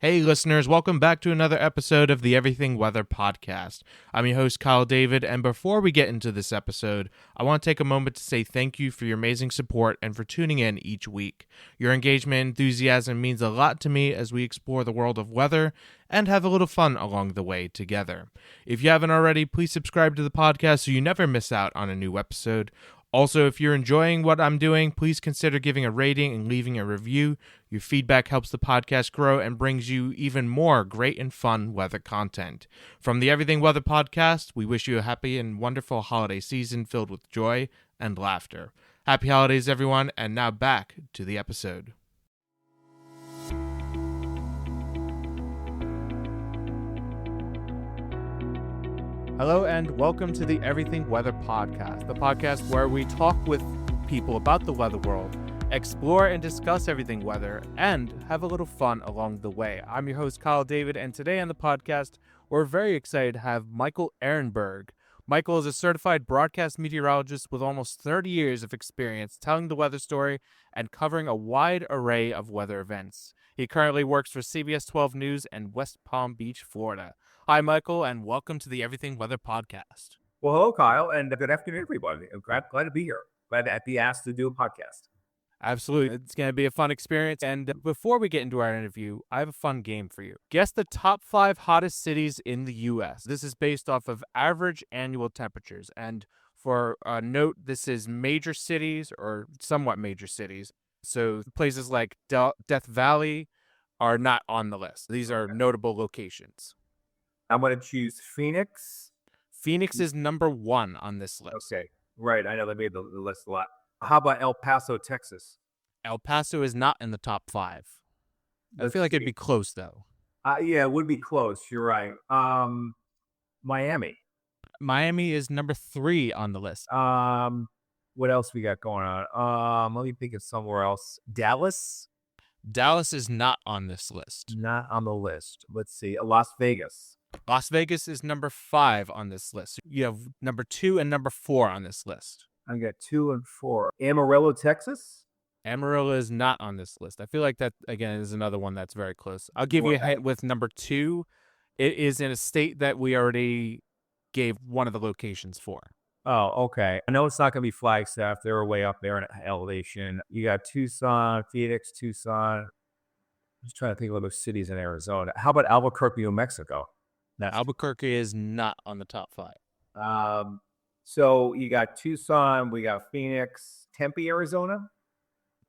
Hey listeners, welcome back to another episode of the Everything Weather Podcast. I'm your host Kyle David, and before we get into this episode, I want to take a moment to say thank you for your amazing support and for tuning in each week. Your engagement and enthusiasm means a lot to me as we explore the world of weather and have a little fun along the way together. If you haven't already, please subscribe to the podcast so you never miss out on a new episode. Also, if you're enjoying what I'm doing, please consider giving a rating and leaving a review. Your feedback helps the podcast grow and brings you even more great and fun weather content. From the Everything Weather Podcast, we wish you a happy and wonderful holiday season filled with joy and laughter. Happy holidays, everyone, and now back to the episode. Hello and welcome to the Everything Weather Podcast, the podcast where we talk with people about the weather world, explore and discuss everything weather, and have a little fun along the way. I'm your host, Kyle David, and today on the podcast, we're very excited to have Michael Ehrenberg. Michael is a certified broadcast meteorologist with almost 30 years of experience telling the weather story and covering a wide array of weather events. He currently works for CBS 12 News in West Palm Beach, Florida. Hi, Michael, and welcome to the Everything Weather Podcast. Well, hello, Kyle, and good afternoon, everybody. I'm glad to be here. Glad to be asked to do a podcast. Absolutely. It's going to be a fun experience. And before we get into our interview, I have a fun game for you. Guess the top 5 hottest cities in the U.S. This is based off of average annual temperatures. And for a note, this is major cities or somewhat major cities. So places like Death Valley are not on the list. These are notable locations. I'm going to choose Phoenix. Phoenix is number 1 on this list. Okay, right. I know they made the list a lot. How about El Paso, Texas? El Paso is not in the top 5. I feel like it'd be close, though. Yeah, it would be close. You're right. Miami. Miami is number 3 on the list. What else we got going on? Let me think of somewhere else. Dallas? Dallas is not on this list. Not on the list. Let's see. Las Vegas. Las Vegas is number 5 on this list. You have number 2 and number 4 on this list. I got 2 and 4. Amarillo, Texas? Amarillo is not on this list. I feel like that, again, is another one that's very close. I'll give you a hint with number 2. It is in a state that we already gave one of the locations for. Oh, okay. I know it's not going to be Flagstaff. They're way up there in elevation. You got Tucson, Phoenix, Tucson. I'm just trying to think of those cities in Arizona. How about Albuquerque, New Mexico? Albuquerque is not on the top 5. So you got Tucson, we got Phoenix, Tempe, Arizona.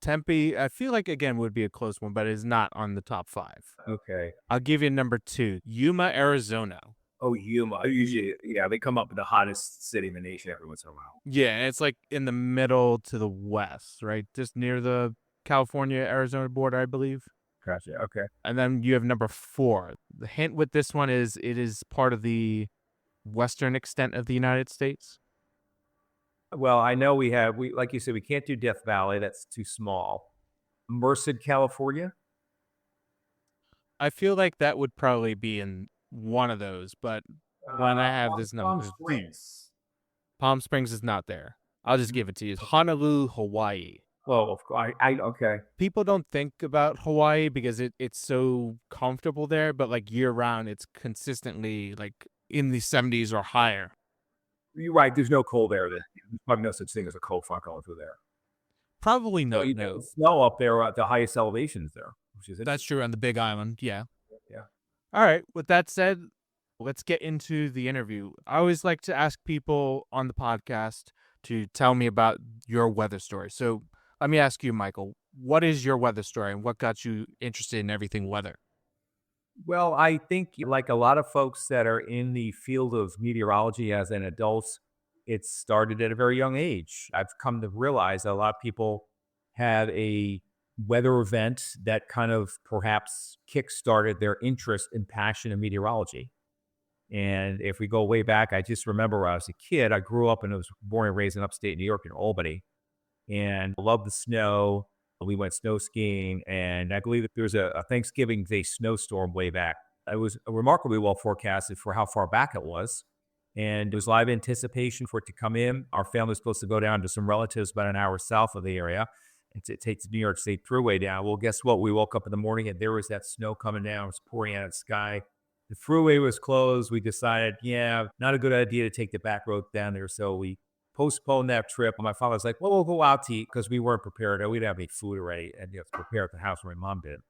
Tempe, I feel like, again, would be a close one, but it is not on the top 5. Okay. I'll give you number 2, Yuma, Arizona. Oh, Yuma. Usually, yeah, they come up with the hottest city in the nation every once in a while. Yeah, and it's like in the middle to the west, right? Just near the California-Arizona border, I believe. Gotcha. Okay. And then you have number 4. The hint with this one is it is part of the western extent of the United States. Well, I know we like you said, we can't do Death Valley. That's too small. Merced, California. I feel like that would probably be in one of those, but when I have this number, Palm Springs. Palm Springs is not there. I'll just give it to you. Honolulu, Hawaii. Well, of course. Okay. People don't think about Hawaii because it's so comfortable there, but like year round, it's consistently like in the 70s or higher. You're right. There's no cold there. There's probably no such thing as a cold front going through there. Probably no. Snow up there at the highest elevations there, which is That's true on the Big Island. Yeah. Yeah. All right. With that said, let's get into the interview. I always like to ask people on the podcast to tell me about your weather story. So let me ask you, Michael, what is your weather story and what got you interested in everything weather? Well, I think like a lot of folks that are in the field of meteorology as an adult, it started at a very young age. I've come to realize that a lot of people have a weather event that kind of perhaps kickstarted their interest and passion in meteorology. And if we go way back, I just remember when I was a kid, I grew up and I was born and raised in upstate New York in Albany, and loved the snow. We went snow skiing, and I believe that there was a Thanksgiving Day snowstorm way back. It was remarkably well forecasted for how far back it was, and there was a lot of anticipation for it to come in. Our family was supposed to go down to some relatives about an hour south of the area, It takes the New York State Thruway down. Well, guess what? We woke up in the morning and there was that snow coming down. It was pouring out of the sky. The Thruway was closed. We decided, yeah, not a good idea to take the back road down there. So we postponed that trip. My father was like, well, we'll go out to eat because we weren't prepared. We didn't have any food already and to prepare at the house where my mom did.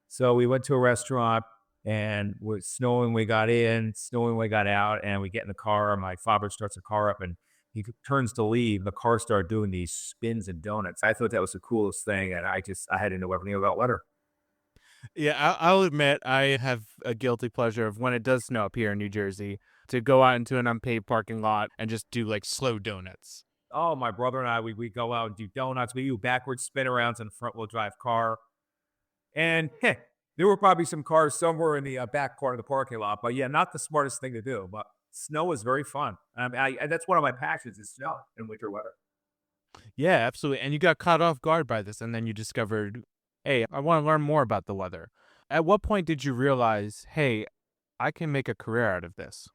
So we went to a restaurant and it was snowing. We got in, snowing. We got out, and we get in the car. My father starts the car up and he turns to leave. The car started doing these spins and donuts. I thought that was the coolest thing. And I had to know everything about weather. Yeah, I'll admit I have a guilty pleasure of when it does snow up here in New Jersey to go out into an unpaved parking lot and just do like slow donuts. Oh, my brother and I, we go out and do donuts. We do backwards spin arounds in a front wheel drive car. And there were probably some cars somewhere in the back part of the parking lot. But yeah, not the smartest thing to do. But snow is very fun. That's one of my passions is snow and winter weather. Yeah, absolutely. And you got caught off guard by this, and then you discovered, hey, I want to learn more about the weather. At what point did you realize, hey, I can make a career out of this?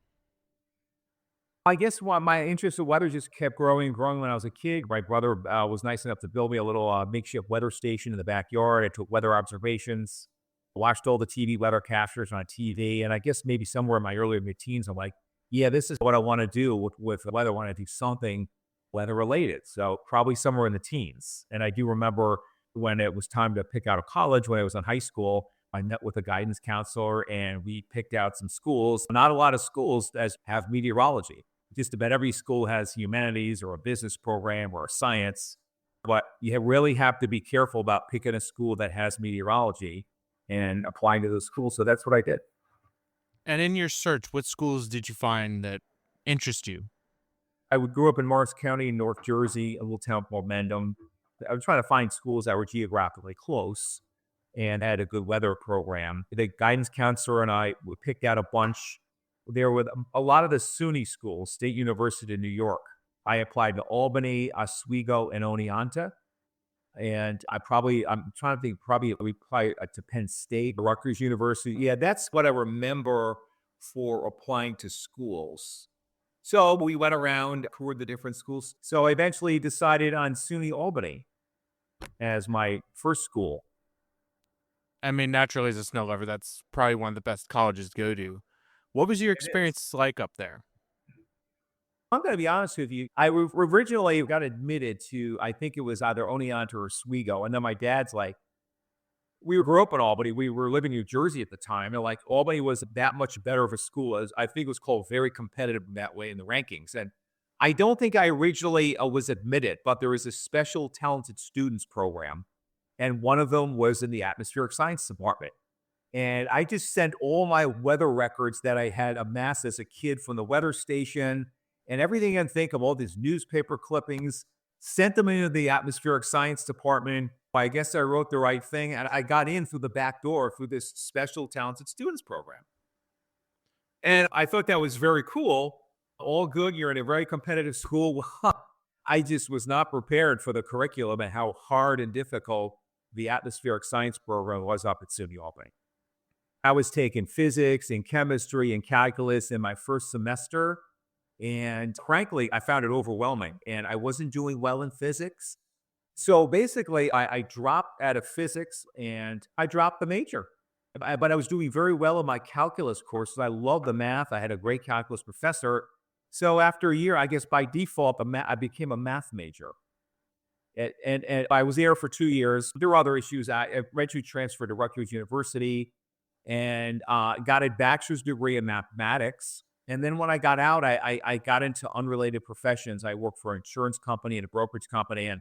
I guess why my interest in weather just kept growing and growing when I was a kid. My brother was nice enough to build me a little makeshift weather station in the backyard. I took weather observations, watched all the TV weather captures on TV. And I guess maybe somewhere in my earlier mid-teens, I'm like, yeah, this is what I want to do with weather. I want to do something weather related. So probably somewhere in the teens. And I do remember when it was time to pick out a college, when I was in high school, I met with a guidance counselor and we picked out some schools. Not a lot of schools as have meteorology. Just about every school has humanities or a business program or a science. But you really have to be careful about picking a school that has meteorology and applying to those schools. So that's what I did. And in your search, what schools did you find that interest you? Grew up in Morris County in North Jersey, a little town called Mendham. I was trying to find schools that were geographically close and had a good weather program. The guidance counselor and I we picked out a bunch. There were a lot of the SUNY schools, State University of New York. I applied to Albany, Oswego, and Oneonta. And I'm trying to think, probably we applied to Penn State, Rutgers University. Yeah, that's what I remember for applying to schools. So we went around, toured the different schools. So I eventually decided on SUNY Albany as my first school. I mean, naturally, as a snow lover, that's probably one of the best colleges to go to. What was your It is. experience like up there? I'm going to be honest with you. Originally got admitted to, I think it was either Oneonta or Oswego. And then my dad's like, we grew up in Albany. We were living in New Jersey at the time. And like Albany was that much better of a school as I think it was called very competitive in that way in the rankings. And I don't think I originally was admitted, but there was a special talented students program. And one of them was in the atmospheric science department. And I just sent all my weather records that I had amassed as a kid from the weather station and everything I can think of, all these newspaper clippings, sent them into the atmospheric science department. I guess I wrote the right thing, and I got in through the back door through this special talented students program. And I thought that was very cool. All good. You're in a very competitive school. I just was not prepared for the curriculum and how hard and difficult the atmospheric science program was up at SUNY Albany. I was taking physics and chemistry and calculus in my first semester. And frankly, I found it overwhelming and I wasn't doing well in physics. So basically, I dropped out of physics and I dropped the major. But I was doing very well in my calculus courses. I loved the math. I had a great calculus professor. So after a year, I guess by default, I became a math major. And I was there for 2 years. There were other issues. I eventually transferred to Rutgers University and got a bachelor's degree in mathematics. And then when I got out, I got into unrelated professions. I worked for an insurance company and a brokerage company. And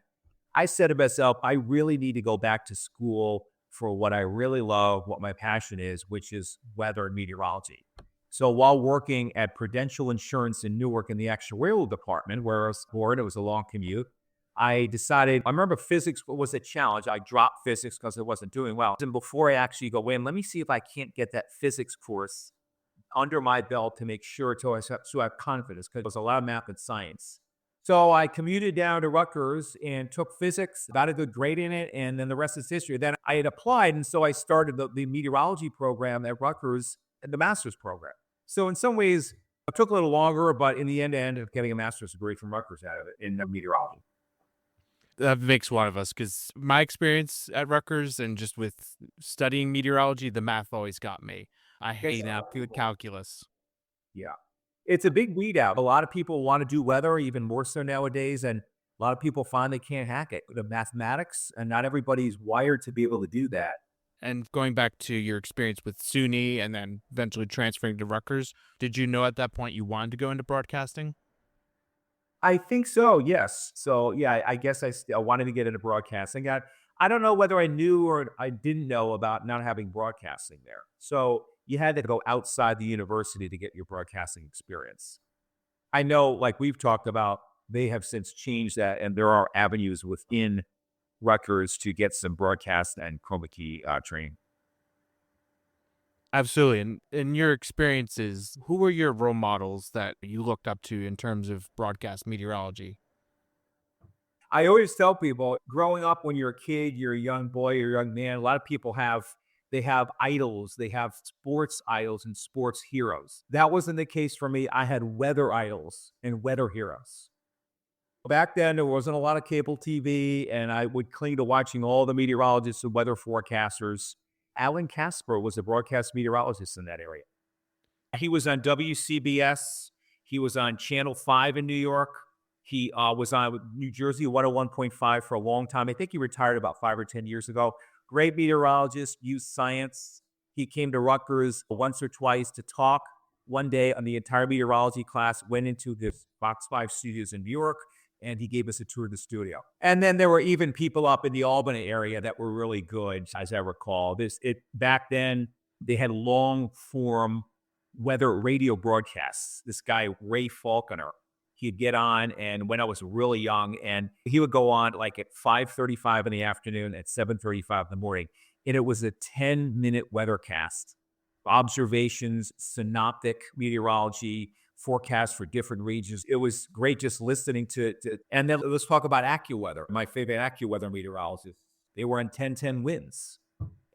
I said to myself, I really need to go back to school for what I really love, what my passion is, which is weather and meteorology. So while working at Prudential Insurance in Newark in the actuarial department, where I was born, it was a long commute. I decided, I remember physics was a challenge. I dropped physics because I wasn't doing well. And before I actually go in, let me see if I can't get that physics course under my belt to make sure so I have confidence because there was a lot of math and science. So I commuted down to Rutgers and took physics, got a good grade in it, and then the rest is history. Then I had applied, and so I started the meteorology program at Rutgers, the master's program. So in some ways, it took a little longer, but in the end, I ended up getting a master's degree from Rutgers out of it in meteorology. That makes one of us, because my experience at Rutgers and just with studying meteorology, the math always got me. I hate calculus. Yeah. It's a big weed out. A lot of people want to do weather, even more so nowadays. And a lot of people find they can't hack it. The mathematics, and not everybody's wired to be able to do that. And going back to your experience with SUNY and then eventually transferring to Rutgers, did you know at that point you wanted to go into broadcasting? I think so, yes. So, yeah, I guess I still wanted to get into broadcasting. I don't know whether I knew or I didn't know about not having broadcasting there. So, you had to go outside the university to get your broadcasting experience. I know, like we've talked about, they have since changed that, and there are avenues within Rutgers to get some broadcast and chroma key training. Absolutely. And in your experiences, who were your role models that you looked up to in terms of broadcast meteorology? I always tell people, growing up when you're a kid, you're a young boy or young man, a lot of people have idols, they have sports idols and sports heroes. That wasn't the case for me. I had weather idols and weather heroes. Back then, there wasn't a lot of cable TV, and I would cling to watching all the meteorologists and weather forecasters. Alan Casper was a broadcast meteorologist in that area. He was on WCBS. He was on Channel 5 in New York. He was on New Jersey 101.5 for a long time. I think he retired about 5 or 10 years ago. Great meteorologist, used science. He came to Rutgers once or twice to talk. One day on the entire meteorology class, went into the Fox 5 studios in New York, and he gave us a tour of the studio. And then there were even people up in the Albany area that were really good, as I recall. Back then, they had long form weather radio broadcasts. This guy, Ray Falconer, he'd get on, and when I was really young, and he would go on like at 5:35 in the afternoon, at 7:35 in the morning, and it was a 10-minute weathercast. Observations, synoptic meteorology, forecasts for different regions. It was great just listening to and then let's talk about AccuWeather, my favorite AccuWeather meteorologist. They were on 1010 winds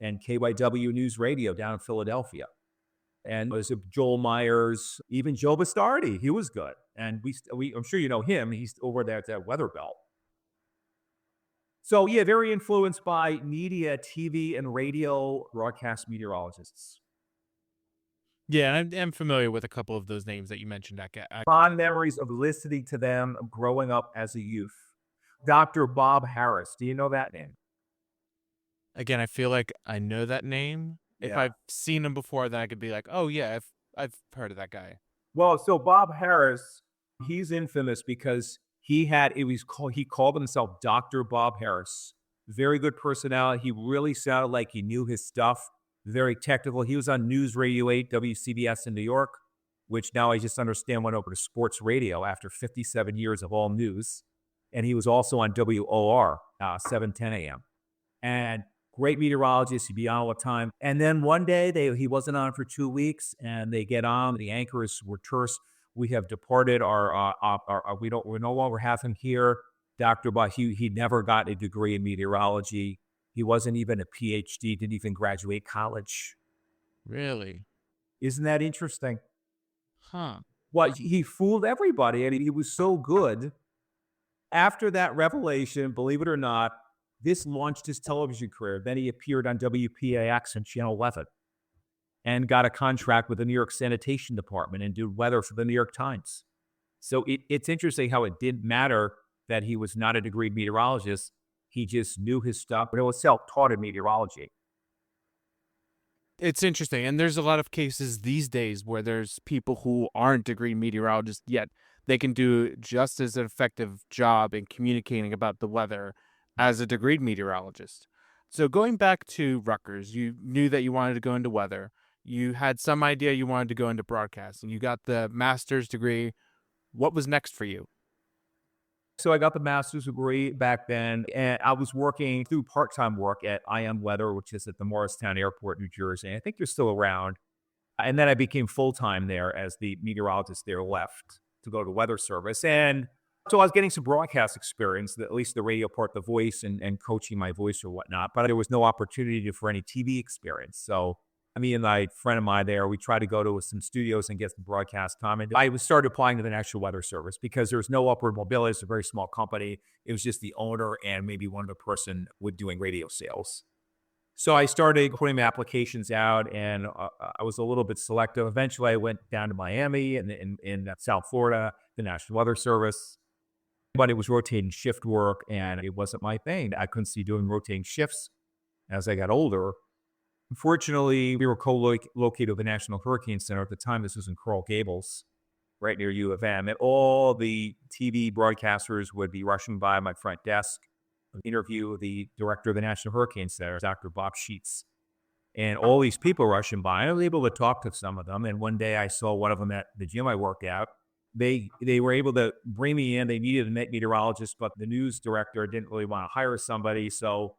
and KYW News Radio down in Philadelphia. And there's Joel Myers, even Joe Bastardi. He was good. And I'm sure you know him. He's over there at that Weather Belt. So, yeah, very influenced by media, TV, and radio broadcast meteorologists. Yeah, and I'm familiar with a couple of those names that you mentioned. Fond memories of listening to them growing up as a youth. Dr. Bob Harris. Do you know that name? Again, I feel like I know that name. If Yeah. I've seen him before, then I could be like, oh, yeah, I've heard of that guy. Well, so Bob Harris, he's infamous because he called himself Dr. Bob Harris. Very good personality. He really sounded like he knew his stuff. Very technical. He was on News Radio 8, WCBS in New York, which now I just understand went over to sports radio after 57 years of all news. And he was also on WOR, 7:10 a.m. And great meteorologist. He'd be on all the time. And then one day he wasn't on for 2 weeks, and they get on. The anchors were terse. We have departed we no longer have him here. Dr. Bob, he never got a degree in meteorology. He wasn't even a PhD, didn't even graduate college. Really? Isn't that interesting? Huh. Well, he fooled everybody, and he was so good. After that revelation, believe it or not, this launched his television career. Then he appeared on WPAX and Channel 11 and got a contract with the New York Sanitation Department and did weather for the New York Times. So it's interesting how it didn't matter that he was not a degreed meteorologist. He just knew his stuff, but it was self-taught in meteorology. It's interesting. And there's a lot of cases these days where there's people who aren't degree meteorologists, yet they can do just as an effective job in communicating about the weather as a degreed meteorologist. So going back to Rutgers, you knew that you wanted to go into weather. You had some idea you wanted to go into broadcasting. You got the master's degree. What was next for you? So I got the master's degree back then, and I was working through part-time work at IM Weather, which is at the Morristown Airport, New Jersey. I think they're still around. And then I became full-time there as the meteorologist there left to go to weather service. And so I was getting some broadcast experience, at least the radio part, the voice and coaching my voice or whatnot. But there was no opportunity for any TV experience. So Me and my friend of mine there, we tried to go to some studios and get some broadcast time. And I started applying to the National Weather Service because there was no upward mobility. It's a very small company. It was just the owner and maybe one other person with doing radio sales. So I started putting my applications out, and I was a little bit selective. Eventually, I went down to Miami and in South Florida, the National Weather Service. But it was rotating shift work, and it wasn't my thing. I couldn't see doing rotating shifts as I got older. Unfortunately, we were co-located with the National Hurricane Center at the time. This was in Coral Gables, right near U of M. And all the TV broadcasters would be rushing by my front desk, interview the director of the National Hurricane Center, Dr. Bob Sheets. And all these people rushing by. I was able to talk to some of them. And one day I saw one of them at the gym I worked out. They were able to bring me in. They needed a meteorologist, but the news director didn't really want to hire somebody. So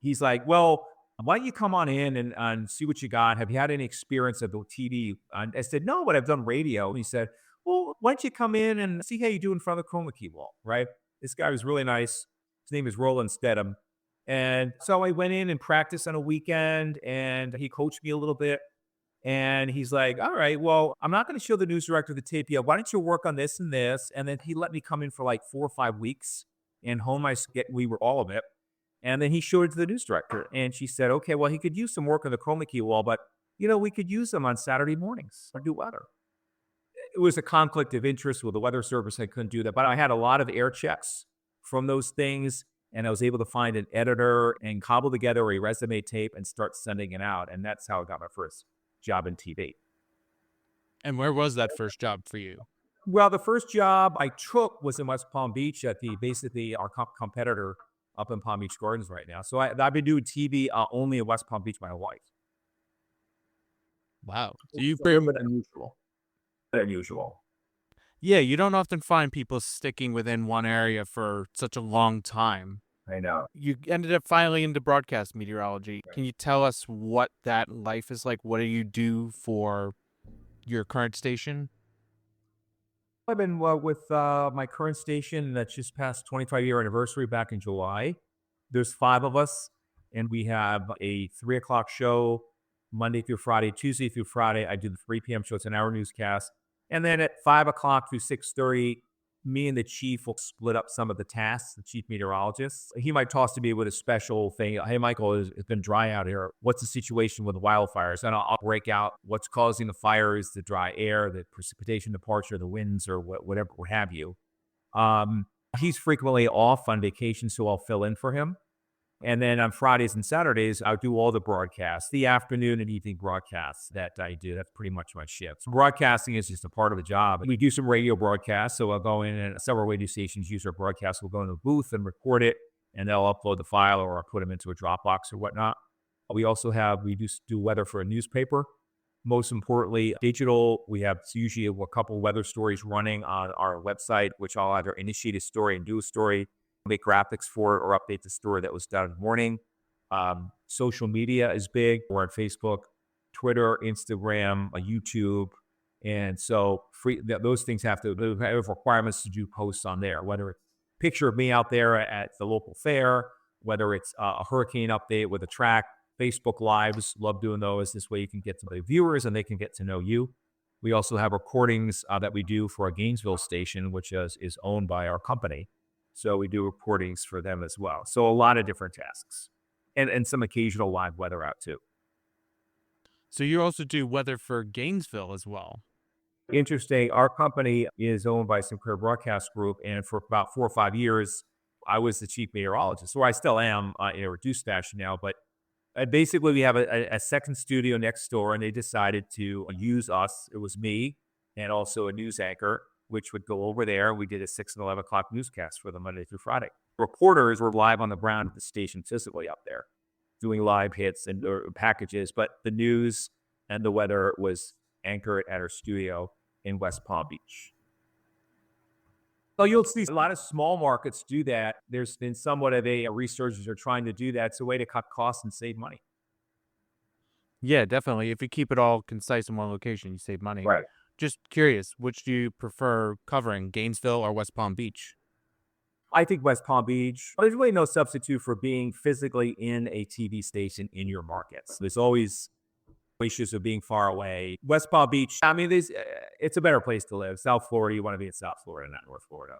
he's like, well, why don't you come on in and see what you got? Have you had any experience of the TV? And I said, no, but I've done radio. And he said, well, why don't you come in and see how you do in front of the chroma key wall, right? This guy was really nice. His name is Roland Stedham. And so I went in and practiced on a weekend, and he coached me a little bit. And he's like, all right, well, I'm not going to show the news director the tape yet. Why don't you work on this and this? And then he let me come in for like 4 or 5 weeks and hone my we were all of it. And then he showed it to the news director. And she said, okay, well, he could use some work on the chroma key wall, but, we could use them on Saturday mornings or do weather. It was a conflict of interest with the weather service. I couldn't do that. But I had a lot of air checks from those things. And I was able to find an editor and cobble together a resume tape and start sending it out. And that's how I got my first job in TV. And where was that first job for you? Well, the first job I took was in West Palm Beach at basically our competitor up in Palm Beach Gardens right now. So I've been doing TV only in West Palm Beach my whole life. Wow. So you've been unusual. Yeah, you don't often find people sticking within one area for such a long time. I know. You ended up finally into broadcast meteorology. Right. Can you tell us what that life is like? What do you do for your current station? I've been with my current station that just passed 25-year anniversary back in July. There's 5 of us, and we have a 3 o'clock show Monday through Friday. Tuesday through Friday, I do the 3 p.m. show. It's an hour newscast. And then at 5 o'clock through 6:30, me and the chief will split up some of the tasks, the chief meteorologist. He might toss to me with a special thing. Hey, Michael, it's been dry out here. What's the situation with the wildfires? And I'll break out what's causing the fires, the dry air, the precipitation departure, the winds, or whatever, what have you. He's frequently off on vacation, so I'll fill in for him. And then on Fridays and Saturdays, I'll do all the broadcasts, the afternoon and evening broadcasts that I do. That's pretty much my shift. So broadcasting is just a part of the job. We do some radio broadcasts, so I'll go in and several radio stations use our broadcast. We'll go into a booth and record it, and they'll upload the file or I'll put them into a Dropbox or whatnot. We also we do weather for a newspaper. Most importantly, digital. We have usually a couple weather stories running on our website, which I'll either initiate a story and do a story, make graphics for it, or update the story that was done in the morning. Social media is big. We're on Facebook, Twitter, Instagram, YouTube. And so those things have requirements to do posts on there, whether it's a picture of me out there at the local fair, whether it's a hurricane update with a track, Facebook Lives, love doing those. This way you can get to the viewers and they can get to know you. We also have recordings that we do for our Gainesville station, which is owned by our company. So we do recordings for them as well. So a lot of different tasks and some occasional live weather out too. So you also do weather for Gainesville as well. Interesting. Our company is owned by Sinclair Broadcast Group. And for about 4 or 5 years, I was the chief meteorologist, or I still am in a reduced fashion now. But basically, we have a second studio next door, and they decided to use us. It was me and also a news anchor, which would go over there. We did a 6 and 11 o'clock newscast for them Monday through Friday. Reporters were live on the ground at the station physically up there, doing live hits and packages. But the news and the weather was anchored at our studio in West Palm Beach. So you'll see a lot of small markets do that. There's been somewhat of a resurgence are trying to do that. It's a way to cut costs and save money. Yeah, definitely. If you keep it all concise in one location, you save money. Right. Just curious, which do you prefer covering, Gainesville or West Palm Beach? I think West Palm Beach. There's really no substitute for being physically in a TV station in your markets. There's always issues of being far away. West Palm Beach, I mean, it's a better place to live. South Florida, you want to be in South Florida, not North Florida.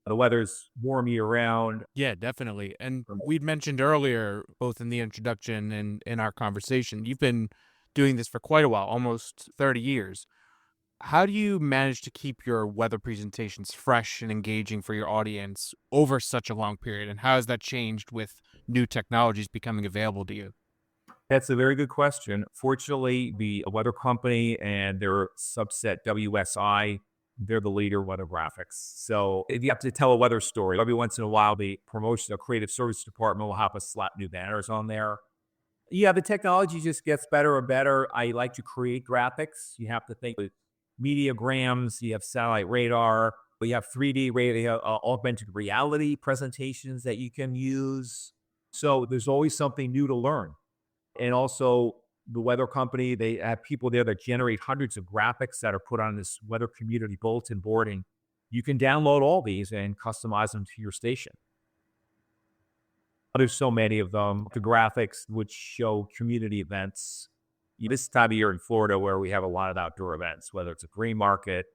The weather's warm year round. Yeah, definitely. And we'd mentioned earlier, both in the introduction and in our conversation, you've been doing this for quite a while, almost 30 years. How do you manage to keep your weather presentations fresh and engaging for your audience over such a long period? And how has that changed with new technologies becoming available to you? That's a very good question. Fortunately, the weather company and their subset WSI, they're the leader in weather graphics. So if you have to tell a weather story, every once in a while, the promotion or creative service department will have us slap new banners on there. Yeah, the technology just gets better and better. I like to create graphics. You have to think with mediagrams, you have satellite radar, you have 3D radio, augmented reality presentations that you can use. So there's always something new to learn. And also the weather company, they have people there that generate hundreds of graphics that are put on this weather community bulletin board. And you can download all these and customize them to your station. There's so many of them. The graphics which show community events. This time of year in Florida where we have a lot of outdoor events, whether it's a green market,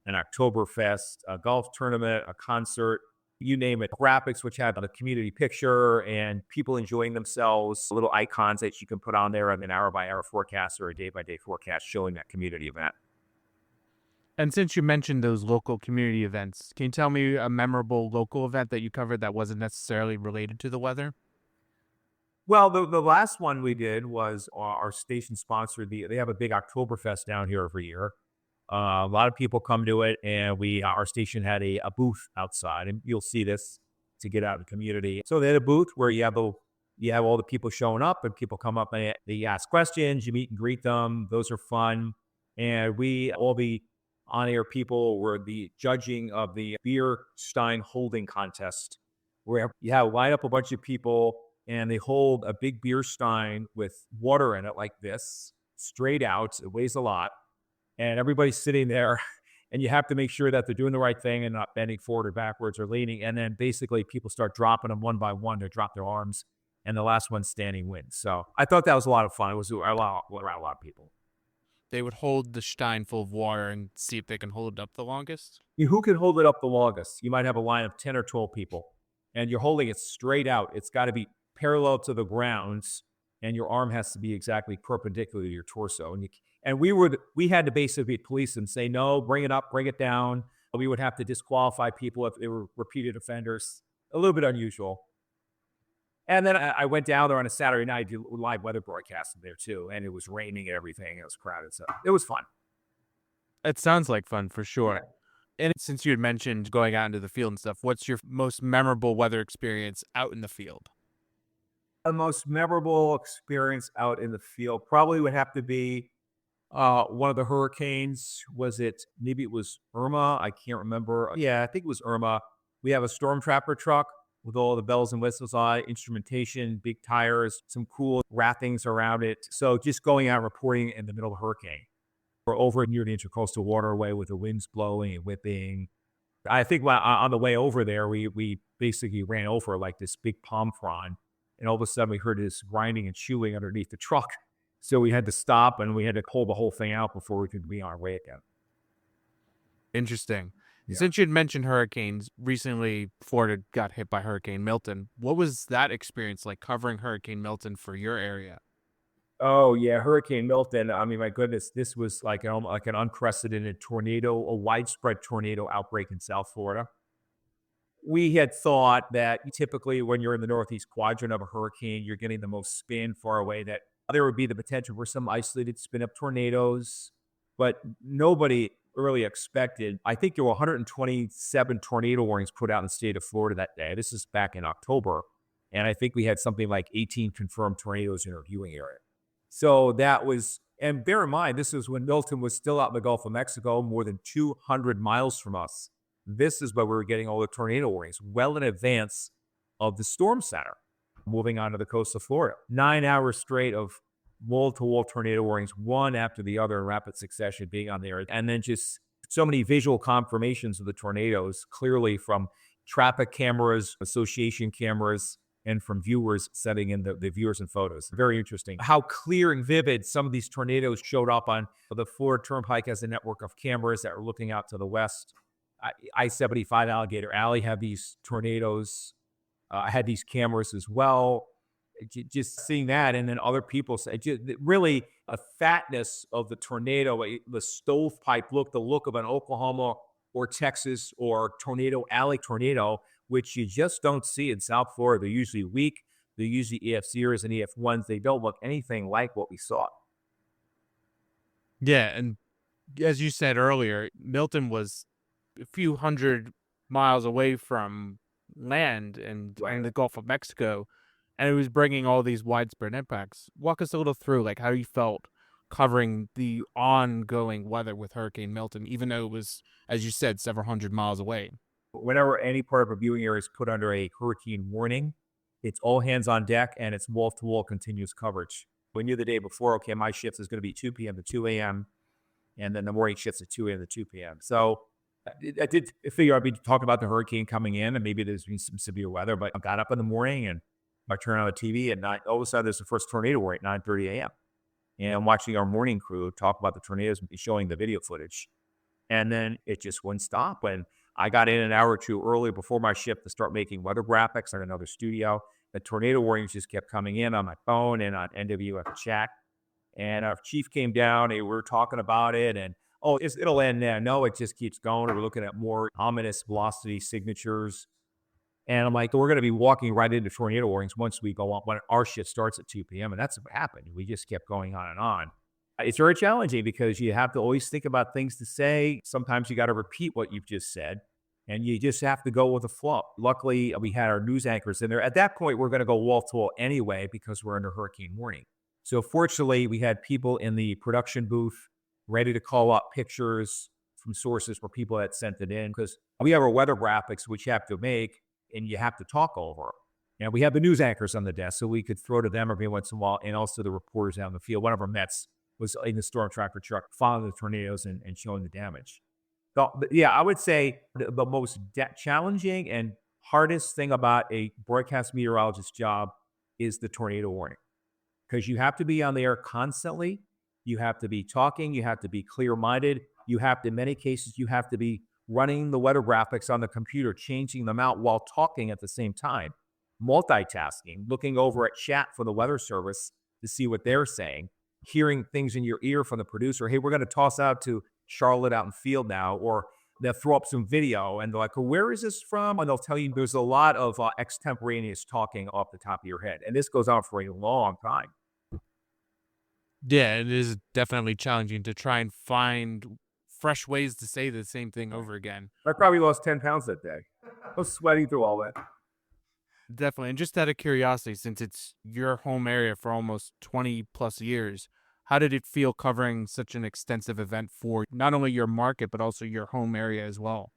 an Oktoberfest, a golf tournament, a concert, you name it. Graphics which have a community picture and people enjoying themselves, little icons that you can put on there of an hour-by-hour forecast or a day-by-day forecast showing that community event. And since you mentioned those local community events, can you tell me a memorable local event that you covered that wasn't necessarily related to the weather? Well, the last one we did was our station sponsored. They have a big Oktoberfest down here every year. A lot of people come to it, and our station had a booth outside, and you'll see this to get out in the community. So they had a booth where you have all the people showing up, and people come up and they ask questions. You meet and greet them; those are fun. And all the on-air people were the judging of the beer stein holding contest, where you line up a bunch of people and they hold a big beer stein with water in it like this, straight out. It weighs a lot. And everybody's sitting there, and you have to make sure that they're doing the right thing and not bending forward or backwards or leaning. And then basically people start dropping them one by one. They drop their arms, and the last one standing wins. So I thought that was a lot of fun. It was around a lot of people. They would hold the stein full of water and see if they can hold it up the longest? Who can hold it up the longest? You might have a line of 10 or 12 people, and you're holding it straight out. It's got to be parallel to the ground, and your arm has to be exactly perpendicular to your torso. And we had to basically police them, say, no, bring it up, bring it down. We would have to disqualify people if they were repeated offenders. A little bit unusual. And then I went down there on a Saturday night, do live weather broadcasting there too. And it was raining and everything. It was crowded. So it was fun. It sounds like fun for sure. Yeah. And since you had mentioned going out into the field and stuff, what's your most memorable weather experience out in the field? The most memorable experience out in the field probably would have to be one of the hurricanes. Maybe it was Irma? I can't remember. Yeah, I think it was Irma. We have a storm trapper truck with all the bells and whistles on it, instrumentation, big tires, some cool wrappings around it. So just going out and reporting in the middle of a hurricane. We're over near the Intercoastal Waterway with the winds blowing and whipping. I think on the way over there, we basically ran over like this big palm frond. And all of a sudden, we heard this grinding and chewing underneath the truck. So we had to stop, and we had to pull the whole thing out before we could be on our way again. Interesting. Yeah. Since you'd mentioned hurricanes, recently Florida got hit by Hurricane Milton. What was that experience like covering Hurricane Milton for your area? Oh, yeah, Hurricane Milton. I mean, my goodness, this was like an unprecedented tornado, a widespread tornado outbreak in South Florida. We had thought that typically when you're in the northeast quadrant of a hurricane, you're getting the most spin far away, that there would be the potential for some isolated spin-up tornadoes, but nobody really expected. I think there were 127 tornado warnings put out in the state of Florida that day. This is back in October, and I think we had something like 18 confirmed tornadoes in our viewing area. So that was, and bear in mind, this is when Milton was still out in the Gulf of Mexico, more than 200 miles from us. This is where we were getting all the tornado warnings well in advance of the storm center moving onto the coast of Florida. 9 hours straight of wall-to-wall tornado warnings, one after the other in rapid succession being on there. And then just so many visual confirmations of the tornadoes, clearly from traffic cameras, association cameras, and from viewers sending in the viewers and photos. Very interesting how clear and vivid some of these tornadoes showed up on the Florida Turnpike as a network of cameras that were looking out to the west. I-75 Alligator Alley had these tornadoes. I had these cameras as well. Just seeing that, and then other people say, really a fatness of the tornado, the stovepipe look, the look of an Oklahoma or Texas or Tornado Alley tornado, which you just don't see in South Florida. They're usually weak. They're usually EF0s and EF1s. They don't look anything like what we saw. Yeah, and as you said earlier, Milton was a few hundred miles away from land and in the Gulf of Mexico, and it was bringing all these widespread impacts. Walk us a little through, like, how you felt covering the ongoing weather with Hurricane Milton, even though it was, as you said, several hundred miles away. Whenever any part of a viewing area is put under a hurricane warning, it's all hands on deck and it's wall-to-wall continuous coverage. We knew the day before, okay, my shift is going to be 2 p.m. to 2 a.m., and then the morning shift's at 2 a.m. to 2 p.m. So I did figure I'd be talking about the hurricane coming in, and maybe there's been some severe weather, but I got up in the morning and I turned on the TV at 9. All of a sudden, there's the first tornado warning at 9:30 a.m. And I'm watching our morning crew talk about the tornadoes and showing the video footage. And then it just wouldn't stop. When I got in an hour or two early before my shift to start making weather graphics on another studio, the tornado warnings just kept coming in on my phone and on NWF chat. And our chief came down and we were talking about it. And, it'll end now. No, it just keeps going. We're looking at more ominous velocity signatures. And I'm like, we're going to be walking right into tornado warnings once we go on, when our shift starts at 2 p.m. And that's what happened. We just kept going on and on. It's very challenging because you have to always think about things to say. Sometimes you got to repeat what you've just said, and you just have to go with the flow. Luckily, we had our news anchors in there. At that point, we're going to go wall to wall anyway because we're under hurricane warning. So fortunately, we had people in the production booth ready to call up pictures from sources where people had sent it in, because we have our weather graphics, which you have to make, and you have to talk over. And we have the news anchors on the desk, so we could throw to them every once in a while, and also the reporters out in the field. One of our Mets was in the storm tracker truck following the tornadoes and showing the damage. So, yeah, I would say the most challenging and hardest thing about a broadcast meteorologist's job is the tornado warning, because you have to be on the air constantly. You have to be talking. You have to be clear-minded. You have to, in many cases, you have to be running the weather graphics on the computer, changing them out while talking at the same time, multitasking, looking over at chat for the weather service to see what they're saying, hearing things in your ear from the producer. Hey, we're going to toss out to Charlotte out in field now, or they'll throw up some video and they're like, well, where is this from? And they'll tell you there's a lot of extemporaneous talking off the top of your head. And this goes on for a long time. Yeah, it is definitely challenging to try and find fresh ways to say the same thing over again. I probably lost 10 pounds that day. I was sweating through all that. Definitely. And just out of curiosity, since it's your home area for almost 20 plus years, how did it feel covering such an extensive event for not only your market, but also your home area as well?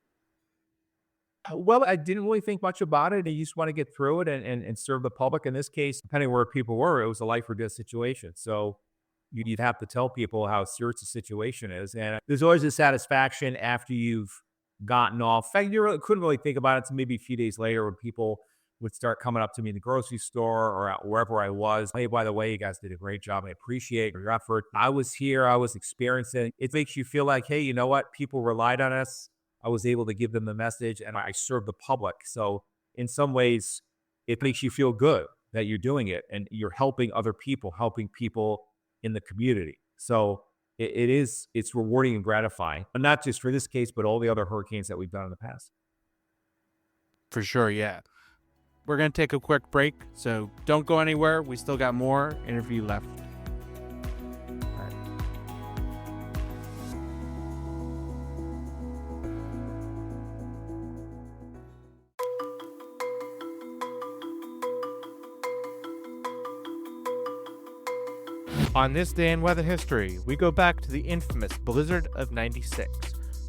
Well, I didn't really think much about it. I just want to get through it and serve the public. In this case, depending where people were, it was a life or death situation. So you'd have to tell people how serious the situation is. And there's always a satisfaction after you've gotten off. In fact, you couldn't really think about it until maybe a few days later, when people would start coming up to me in the grocery store or wherever I was. Hey, by the way, you guys did a great job. I appreciate your effort. I was here. I was experiencing. It makes you feel like, hey, you know what? People relied on us. I was able to give them the message, and I served the public. So in some ways, it makes you feel good that you're doing it and you're helping other people, helping people in the community. So it's rewarding and gratifying, but not just for this case, but all the other hurricanes that we've done in the past. For sure, yeah. We're going to take a quick break, so don't go anywhere. We still got more interview left. On this day in weather history, we go back to the infamous blizzard of 96.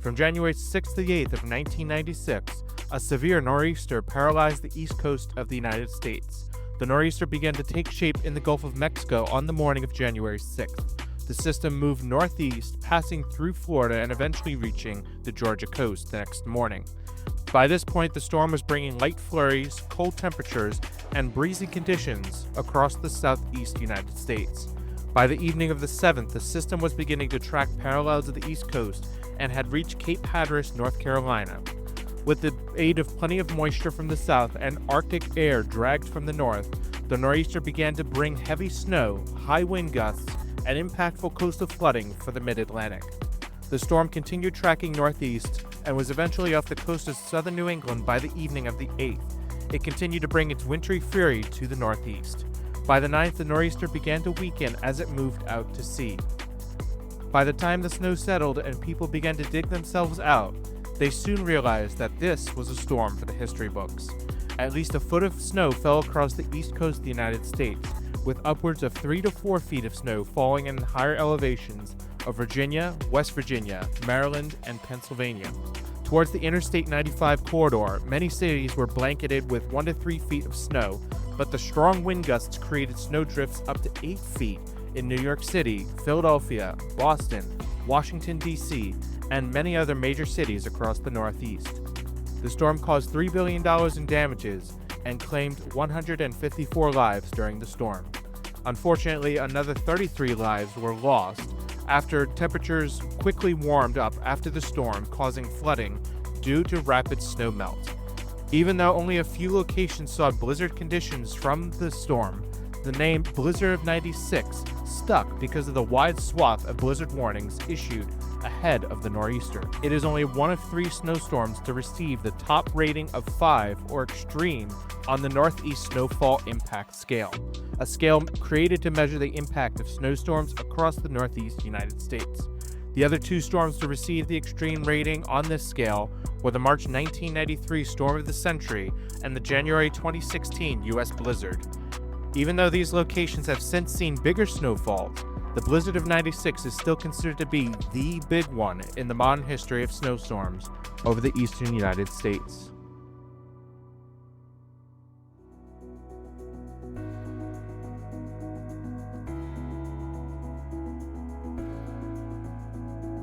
From January 6th to the 8th of 1996, a severe nor'easter paralyzed the east coast of the United States. The nor'easter began to take shape in the Gulf of Mexico on the morning of January 6th. The system moved northeast, passing through Florida and eventually reaching the Georgia coast the next morning. By this point, the storm was bringing light flurries, cold temperatures, and breezy conditions across the southeast United States. By the evening of the 7th, the system was beginning to track parallel to the East Coast and had reached Cape Hatteras, North Carolina. With the aid of plenty of moisture from the south and Arctic air dragged from the north, the nor'easter began to bring heavy snow, high wind gusts, and impactful coastal flooding for the mid-Atlantic. The storm continued tracking northeast and was eventually off the coast of southern New England by the evening of the 8th. It continued to bring its wintry fury to the northeast. By the 9th, the nor'easter began to weaken as it moved out to sea. By the time the snow settled and people began to dig themselves out, they soon realized that this was a storm for the history books. At least a foot of snow fell across the east coast of the United States, with upwards of 3 to 4 feet of snow falling in higher elevations of Virginia, West Virginia, Maryland, and Pennsylvania. Towards the Interstate 95 corridor, many cities were blanketed with 1 to 3 feet of snow, but the strong wind gusts created snow drifts up to 8 feet in New York City, Philadelphia, Boston, Washington, D.C., and many other major cities across the Northeast. The storm caused $3 billion in damages and claimed 154 lives during the storm. Unfortunately, another 33 lives were lost after temperatures quickly warmed up after the storm, causing flooding due to rapid snow melt. Even though only a few locations saw blizzard conditions from the storm, the name Blizzard of '96 stuck because of the wide swath of blizzard warnings issued ahead of the nor'easter. It is only one of 3 snowstorms to receive the top rating of 5 or extreme on the Northeast Snowfall Impact Scale, a scale created to measure the impact of snowstorms across the Northeast United States. The other 2 storms to receive the extreme rating on this scale were the March 1993 Storm of the Century and the January 2016 U.S. blizzard. Even though these locations have since seen bigger snowfalls, the Blizzard of '96 is still considered to be the big one in the modern history of snowstorms over the eastern United States.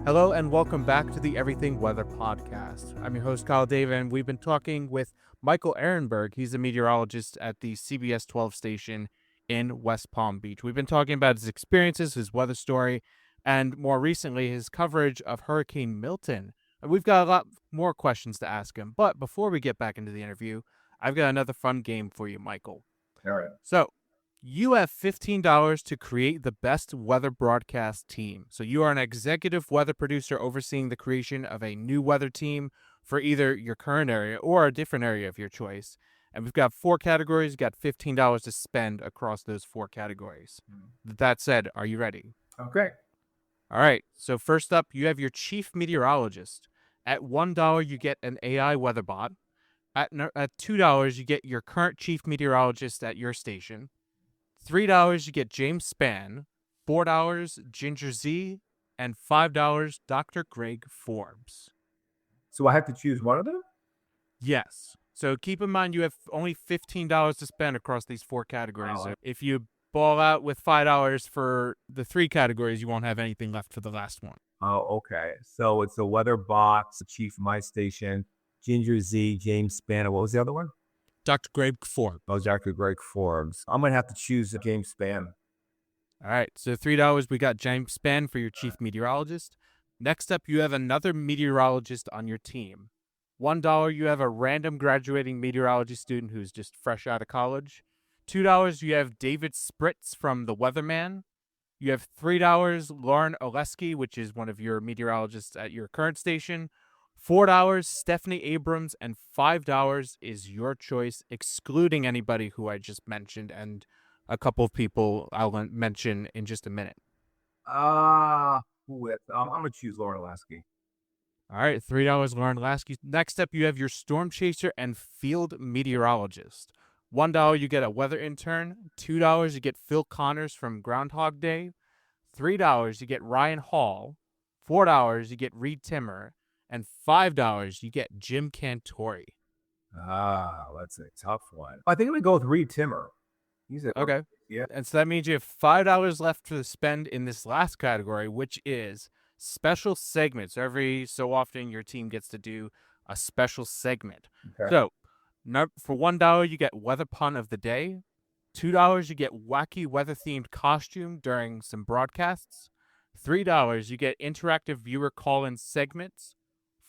Hello and welcome back to the Everything Weather Podcast. I'm your host, Kyle David, and we've been talking with Michael Ehrenberg. He's a meteorologist at the CBS 12 station in West Palm Beach. We've been talking about his experiences, his weather story, and more recently, his coverage of Hurricane Milton. And we've got a lot more questions to ask him. But before we get back into the interview, I've got another fun game for you, Michael. All right. So, you have $15 to create the best weather broadcast team. So you are an executive weather producer overseeing the creation of a new weather team for either your current area or a different area of your choice. And we've got 4 categories. You've got $15 to spend across those 4 categories. That said, are you ready? Okay. All right. So first up, you have your chief meteorologist. At $1, you get an AI weather bot. At $2, you get your current chief meteorologist at your station. $3, you get James Spann. $4, Ginger Z. And $5, Dr. Greg Forbes. So I have to choose one of them? Yes. So keep in mind you have only $15 to spend across these 4 categories. Wow. If you ball out with $5 for the 3 categories, you won't have anything left for the last one. Oh, okay. So it's the weather box, the chief of my station, Ginger Z, James Spann. What was the other one? Dr. Greg Forbes. Oh, Dr. Greg Forbes. I'm going to have to choose James Spann. All right. So $3, we got James Spann for your chief meteorologist. Next up, you have another meteorologist on your team. $1, you have a random graduating meteorology student who's just fresh out of college. $2, you have David Spritz from The Weatherman. You have $3, Lauren Oleski, which is one of your meteorologists at your current station. $4, Stephanie Abrams, and $5 is your choice, excluding anybody who I just mentioned and a couple of people I'll mention in just a minute. I'm going to choose Lauren Lasky. All right, $3, Lauren Lasky. Next up, you have your storm chaser and field meteorologist. $1, you get a weather intern. $2, you get Phil Connors from Groundhog Day. $3, you get Ryan Hall. $4, you get Reed Timmer. And $5, you get Jim Cantori. That's a tough one. I think I'm going to go with Reed Timmer. Okay. Yeah. And so that means you have $5 left to spend in this last category, which is special segments. Every so often, your team gets to do a special segment. Okay. So, for $1, you get weather pun of the day. $2, you get wacky weather-themed costume during some broadcasts. $3, you get interactive viewer call-in segments.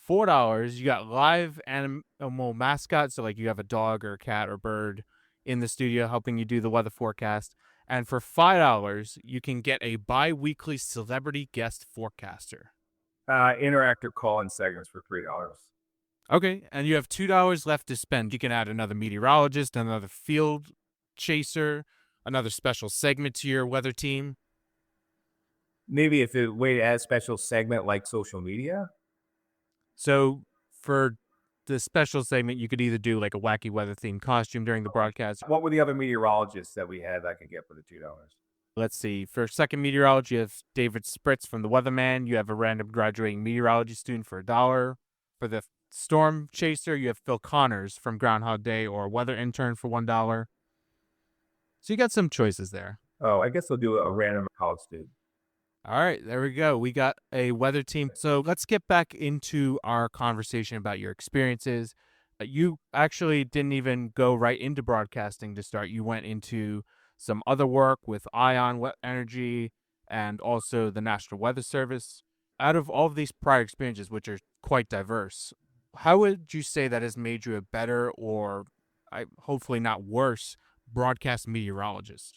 $4, you got live animal mascots, so like you have a dog or a cat or bird in the studio helping you do the weather forecast. And for $5, you can get a bi-weekly celebrity guest forecaster. Interactive call-in segments for $3. Okay, and you have $2 left to spend. You can add another meteorologist, another field chaser, another special segment to your weather team. Maybe if a way to add a special segment like social media. So for the special segment, you could either do like a wacky weather themed costume during the broadcast. What were the other meteorologists that we had that I could get for the $2? Let's see. For second meteorology, you have David Spritz from The Weatherman. You have a random graduating meteorology student for $1. For the storm chaser, you have Phil Connors from Groundhog Day or weather intern for $1. So you got some choices there. Oh, I guess they'll do a random college student. All right, there we go. We got a weather team. So let's get back into our conversation about your experiences. You actually didn't even go right into broadcasting to start. You went into some other work with Ion Energy and also the National Weather Service. Out of all of these prior experiences, which are quite diverse, how would you say that has made you a better or hopefully not worse broadcast meteorologist?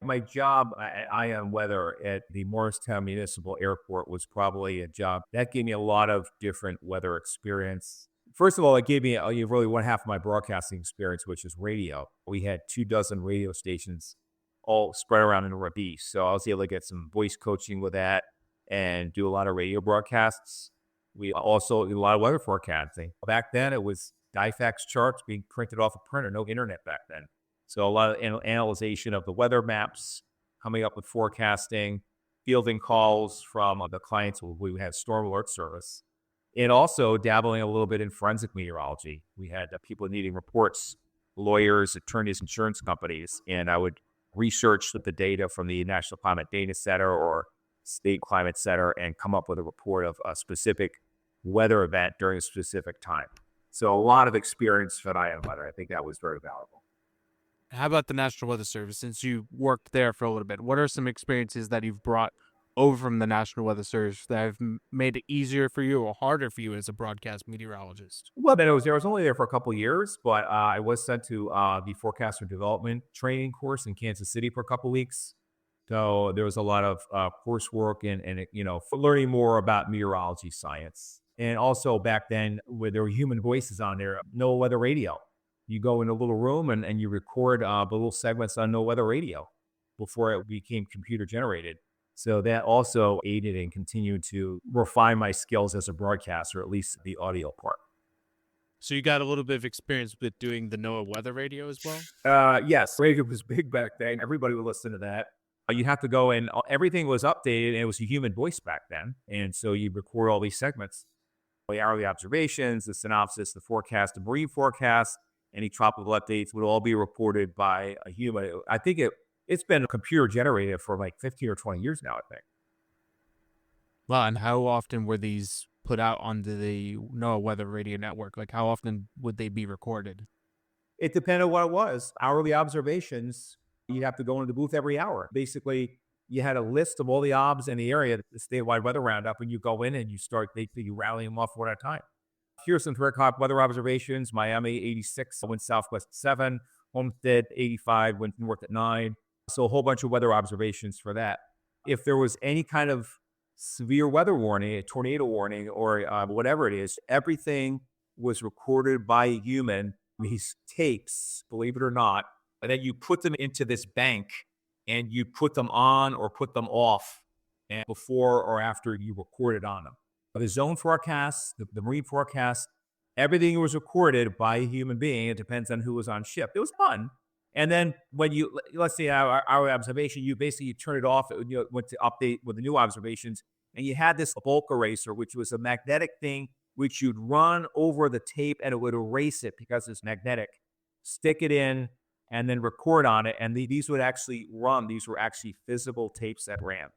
My job at Ion Weather at the Morristown Municipal Airport was probably a job that gave me a lot of different weather experience. First of all, it gave me really one half of my broadcasting experience, which is radio. We had 24 radio stations all spread around in the Northeast. So I was able to get some voice coaching with that and do a lot of radio broadcasts. We also did a lot of weather forecasting. Back then, it was Dyfax charts being printed off a printer, no internet back then. So a lot of analyzation of the weather maps, coming up with forecasting, fielding calls from the clients we had storm alert service, and also dabbling a little bit in forensic meteorology. We had people needing reports, lawyers, attorneys, insurance companies, and I would research the data from the National Climate Data Center or State Climate Center and come up with a report of a specific weather event during a specific time. So a lot of experience for Ion Weather. I think that was very valuable. How about the National Weather Service? Since you worked there for a little bit, what are some experiences that you've brought over from the National Weather Service that have made it easier for you or harder for you as a broadcast meteorologist? Well, then I was only there for a couple of years, but I was sent to the forecaster development training course in Kansas City for a couple of weeks. So there was a lot of coursework and for learning more about meteorology science. And also back then, where there were human voices on there, no weather radio. You go in a little room and you record the little segments on no weather radio before it became computer generated. So that also aided and continued to refine my skills as a broadcaster, at least the audio part. So you got a little bit of experience with doing the NOAA weather radio as well? Yes, radio was big back then. Everybody would listen to that. You'd have to go and everything was updated, and it was a human voice back then. And so you record all these segments, the hourly observations, the synopsis, the forecast, the marine forecast, any tropical updates would all be reported by a human. I think it's been computer generated for like 15 or 20 years now, I think. Well, and how often were these put out onto the NOAA Weather Radio Network? Like, how often would they be recorded? It depended on what it was. Hourly observations, you'd have to go into the booth every hour. Basically, you had a list of all the obs in the area, the statewide weather roundup, and you go in and you start basically rallying them off one at a time. Here's some direct weather observations. Miami, 86, went southwest at 7. Homestead, 85, went north at 9. So a whole bunch of weather observations for that. If there was any kind of severe weather warning, a tornado warning, or whatever it is, everything was recorded by a human. These tapes, believe it or not, and then you put them into this bank and you put them on or put them off and before or after you recorded on them. The zone forecasts, the marine forecast, everything was recorded by a human being. It depends on who was on ship. It was fun. And then when let's say our observation, you turn it off, went to update with the new observations, and you had this bulk eraser, which was a magnetic thing, which you'd run over the tape and it would erase it because it's magnetic, stick it in, and then record on it. And these would actually run. These were actually physical tapes that ran.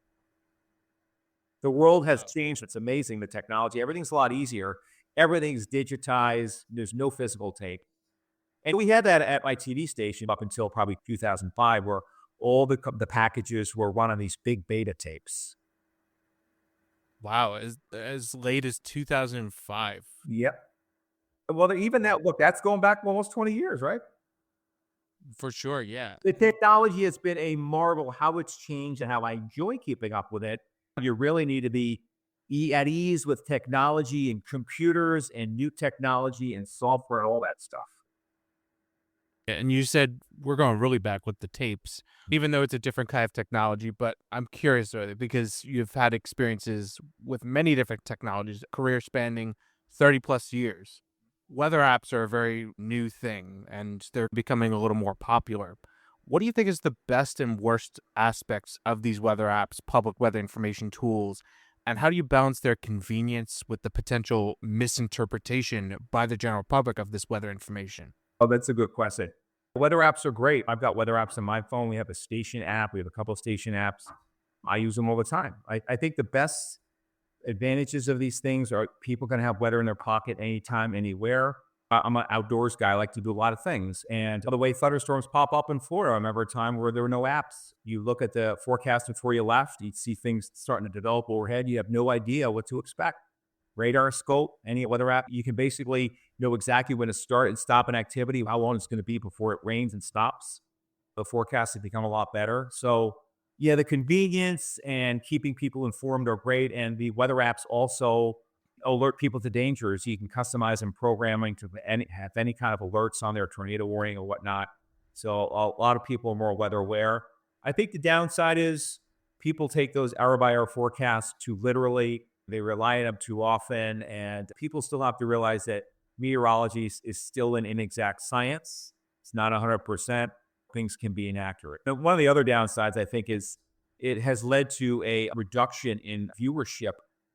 The world has changed. It's amazing, the technology. Everything's a lot easier. Everything's digitized. There's no physical tape. And we had that at my TV station up until probably 2005, where all the packages were run on these big beta tapes. Wow, as late as 2005. Yep. Well, even that, look, that's going back almost 20 years, right? For sure, yeah. The technology has been a marvel, how it's changed and how I enjoy keeping up with it. You really need to be at ease with technology and computers and new technology and software and all that stuff. And you said we're going really back with the tapes, even though it's a different kind of technology. But I'm curious about it because you've had experiences with many different technologies, career spanning 30 plus years. Weather apps are a very new thing and they're becoming a little more popular. What do you think is the best and worst aspects of these weather apps, public weather information tools, and how do you balance their convenience with the potential misinterpretation by the general public of this weather information? Oh, that's a good question. Weather apps are great. I've got weather apps on my phone. We have a station app. We have a couple of station apps. I use them all the time. I think the best advantages of these things are people can have weather in their pocket anytime, anywhere. I'm an outdoors guy. I like to do a lot of things. And the way thunderstorms pop up in Florida, I remember a time where there were no apps. You look at the forecast before you left, you'd see things starting to develop overhead. You have no idea what to expect. Radar, scope, any weather app, you can basically know exactly when to start and stop an activity, how long it's going to be before it rains and stops. The forecasts have become a lot better. So, yeah, the convenience and keeping people informed are great. And the weather apps also alert people to dangers. You can customize them programming to have any kind of alerts on their tornado warning or whatnot. So a lot of people are more weather aware. I think the downside is people take those hour by hour forecasts too literally. They rely on them too often. And people still have to realize that meteorology is still an inexact science. It's not 100%. Things can be inaccurate. Now, one of the other downsides, I think, is it has led to a reduction in viewership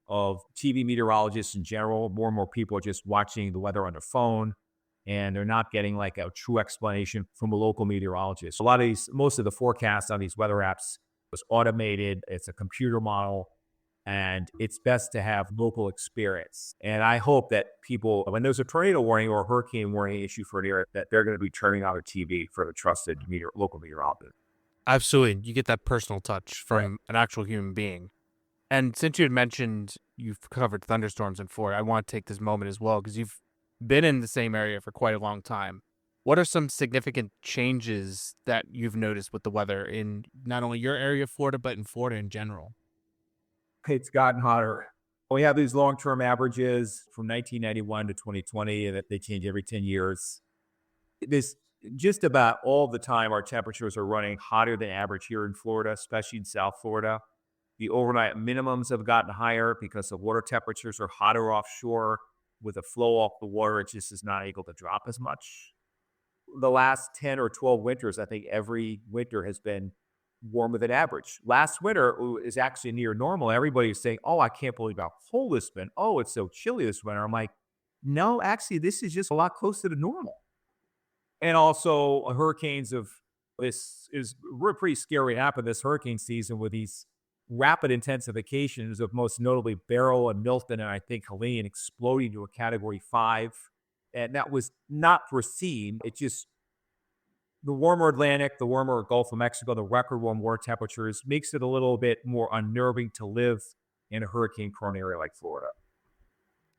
of TV meteorologists in general. More and more people are just watching the weather on their phone, and they're not getting like a true explanation from a local meteorologist. A lot of most of the forecasts on these weather apps was automated. It's a computer model, and it's best to have local experience. And I hope that people, when there's a tornado warning or a hurricane warning issue for an area, that they're going to be turning on their TV for the trusted local meteorologist. Absolutely. You get that personal touch from an actual human being. And since you had mentioned you've covered thunderstorms in Florida, I want to take this moment as well because you've been in the same area for quite a long time. What are some significant changes that you've noticed with the weather in not only your area of Florida, but in Florida in general? It's gotten hotter. We have these long-term averages from 1991 to 2020, and they change every 10 years. This just about all the time, our temperatures are running hotter than average here in Florida, especially in South Florida. The overnight minimums have gotten higher because the water temperatures are hotter offshore. With the flow off the water, it just is not able to drop as much. The last 10 or 12 winters, I think every winter has been warmer than average. Last winter is actually near normal. Everybody's saying, oh, I can't believe how cold it's been. Oh, it's so chilly this winter. I'm like, no, actually, this is just a lot closer to normal. And also hurricanes this is pretty scary happen this hurricane season with these rapid intensifications of most notably Beryl and Milton and I think Helene exploding to a category 5. And that was not foreseen. It just, the warmer Atlantic, the warmer Gulf of Mexico, the record warm water temperatures makes it a little bit more unnerving to live in a hurricane-prone area like Florida.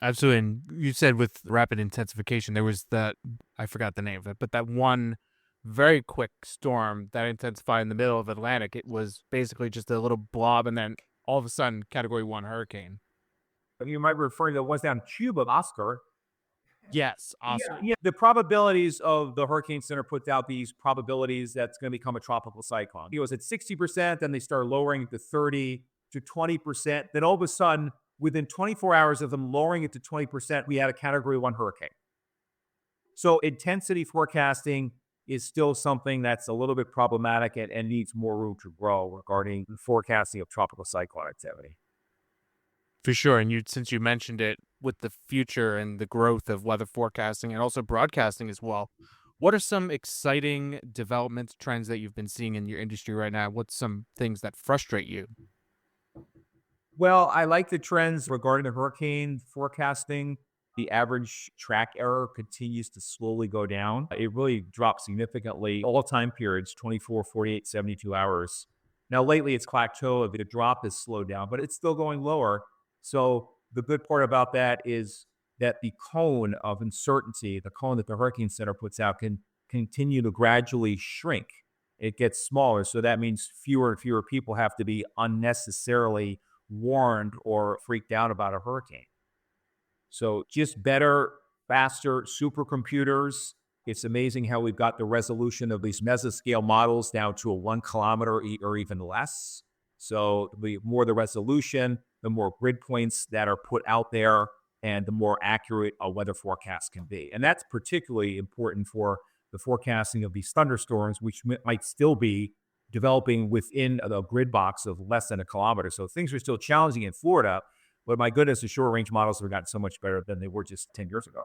Absolutely. And you said with rapid intensification, there was that, I forgot the name of it, but that one very quick storm that intensified in the middle of Atlantic. It was basically just a little blob and then all of a sudden category 1 hurricane. You might be referring to the ones down in Cuba, Oscar. Yes, Oscar. Yeah, the probabilities of the Hurricane Center puts out these probabilities that's going to become a tropical cyclone. It was at 60%, then they start lowering it to 30 to 20%. Then all of a sudden, within 24 hours of them lowering it to 20%, we had a category 1 hurricane. So intensity forecasting is still something that's a little bit problematic and needs more room to grow regarding the forecasting of tropical cyclone activity. For sure. And since you mentioned it, with the future and the growth of weather forecasting and also broadcasting as well, what are some exciting developments, trends that you've been seeing in your industry right now? What's some things that frustrate you? Well, I like the trends regarding the hurricane forecasting. The average track error continues to slowly go down. It really dropped significantly all time periods, 24, 48, 72 hours. Now, lately it's plateaued. The drop has slowed down, but it's still going lower. So, the good part about that is that the cone of uncertainty, the cone that the Hurricane Center puts out, can continue to gradually shrink. It gets smaller. So, that means fewer and fewer people have to be unnecessarily warned or freaked out about a hurricane. So just better, faster supercomputers. It's amazing how we've got the resolution of these mesoscale models down to a 1 kilometer or even less. So the more the resolution, the more grid points that are put out there, and the more accurate a weather forecast can be. And that's particularly important for the forecasting of these thunderstorms, which might still be developing within the grid box of less than a kilometer. So things are still challenging in Florida, but my goodness, the short range models have gotten so much better than they were just 10 years ago.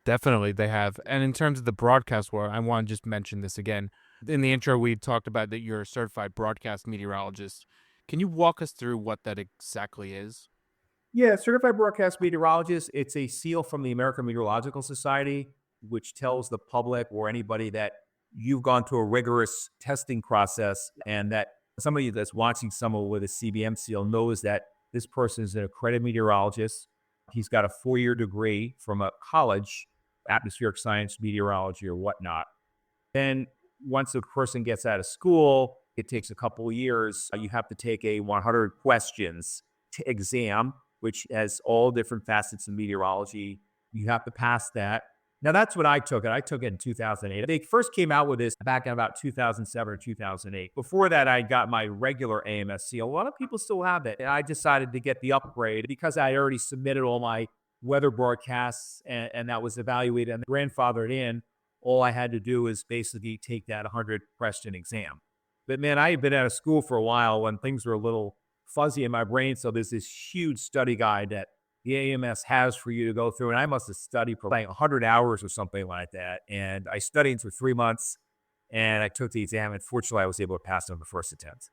Definitely, they have. And in terms of the broadcast world, I want to just mention this again. In the intro, we talked about that you're a certified broadcast meteorologist. Can you walk us through what that exactly is? Yeah, certified broadcast meteorologist, it's a seal from the American Meteorological Society, which tells the public or anybody that you've gone through a rigorous testing process and that somebody that's watching someone with a CBM seal knows that this person is an accredited meteorologist. He's got a 4-year degree from a college, atmospheric science, meteorology, or whatnot. Then once the person gets out of school, it takes a couple of years. You have to take a 100 questions exam, which has all different facets of meteorology. You have to pass that. Now, that's what I took it. I took it in 2008. They first came out with this back in about 2007 or 2008. Before that, I got my regular AMS seal. A lot of people still have it. And I decided to get the upgrade because I already submitted all my weather broadcasts and that was evaluated and grandfathered in. All I had to do was basically take that 100 question exam. But man, I had been out of school for a while when things were a little fuzzy in my brain. So there's this huge study guide that the AMS has for you to go through. And I must have studied for like 100 hours or something like that. And I studied for 3 months and I took the exam. And fortunately, I was able to pass it on the first attempt.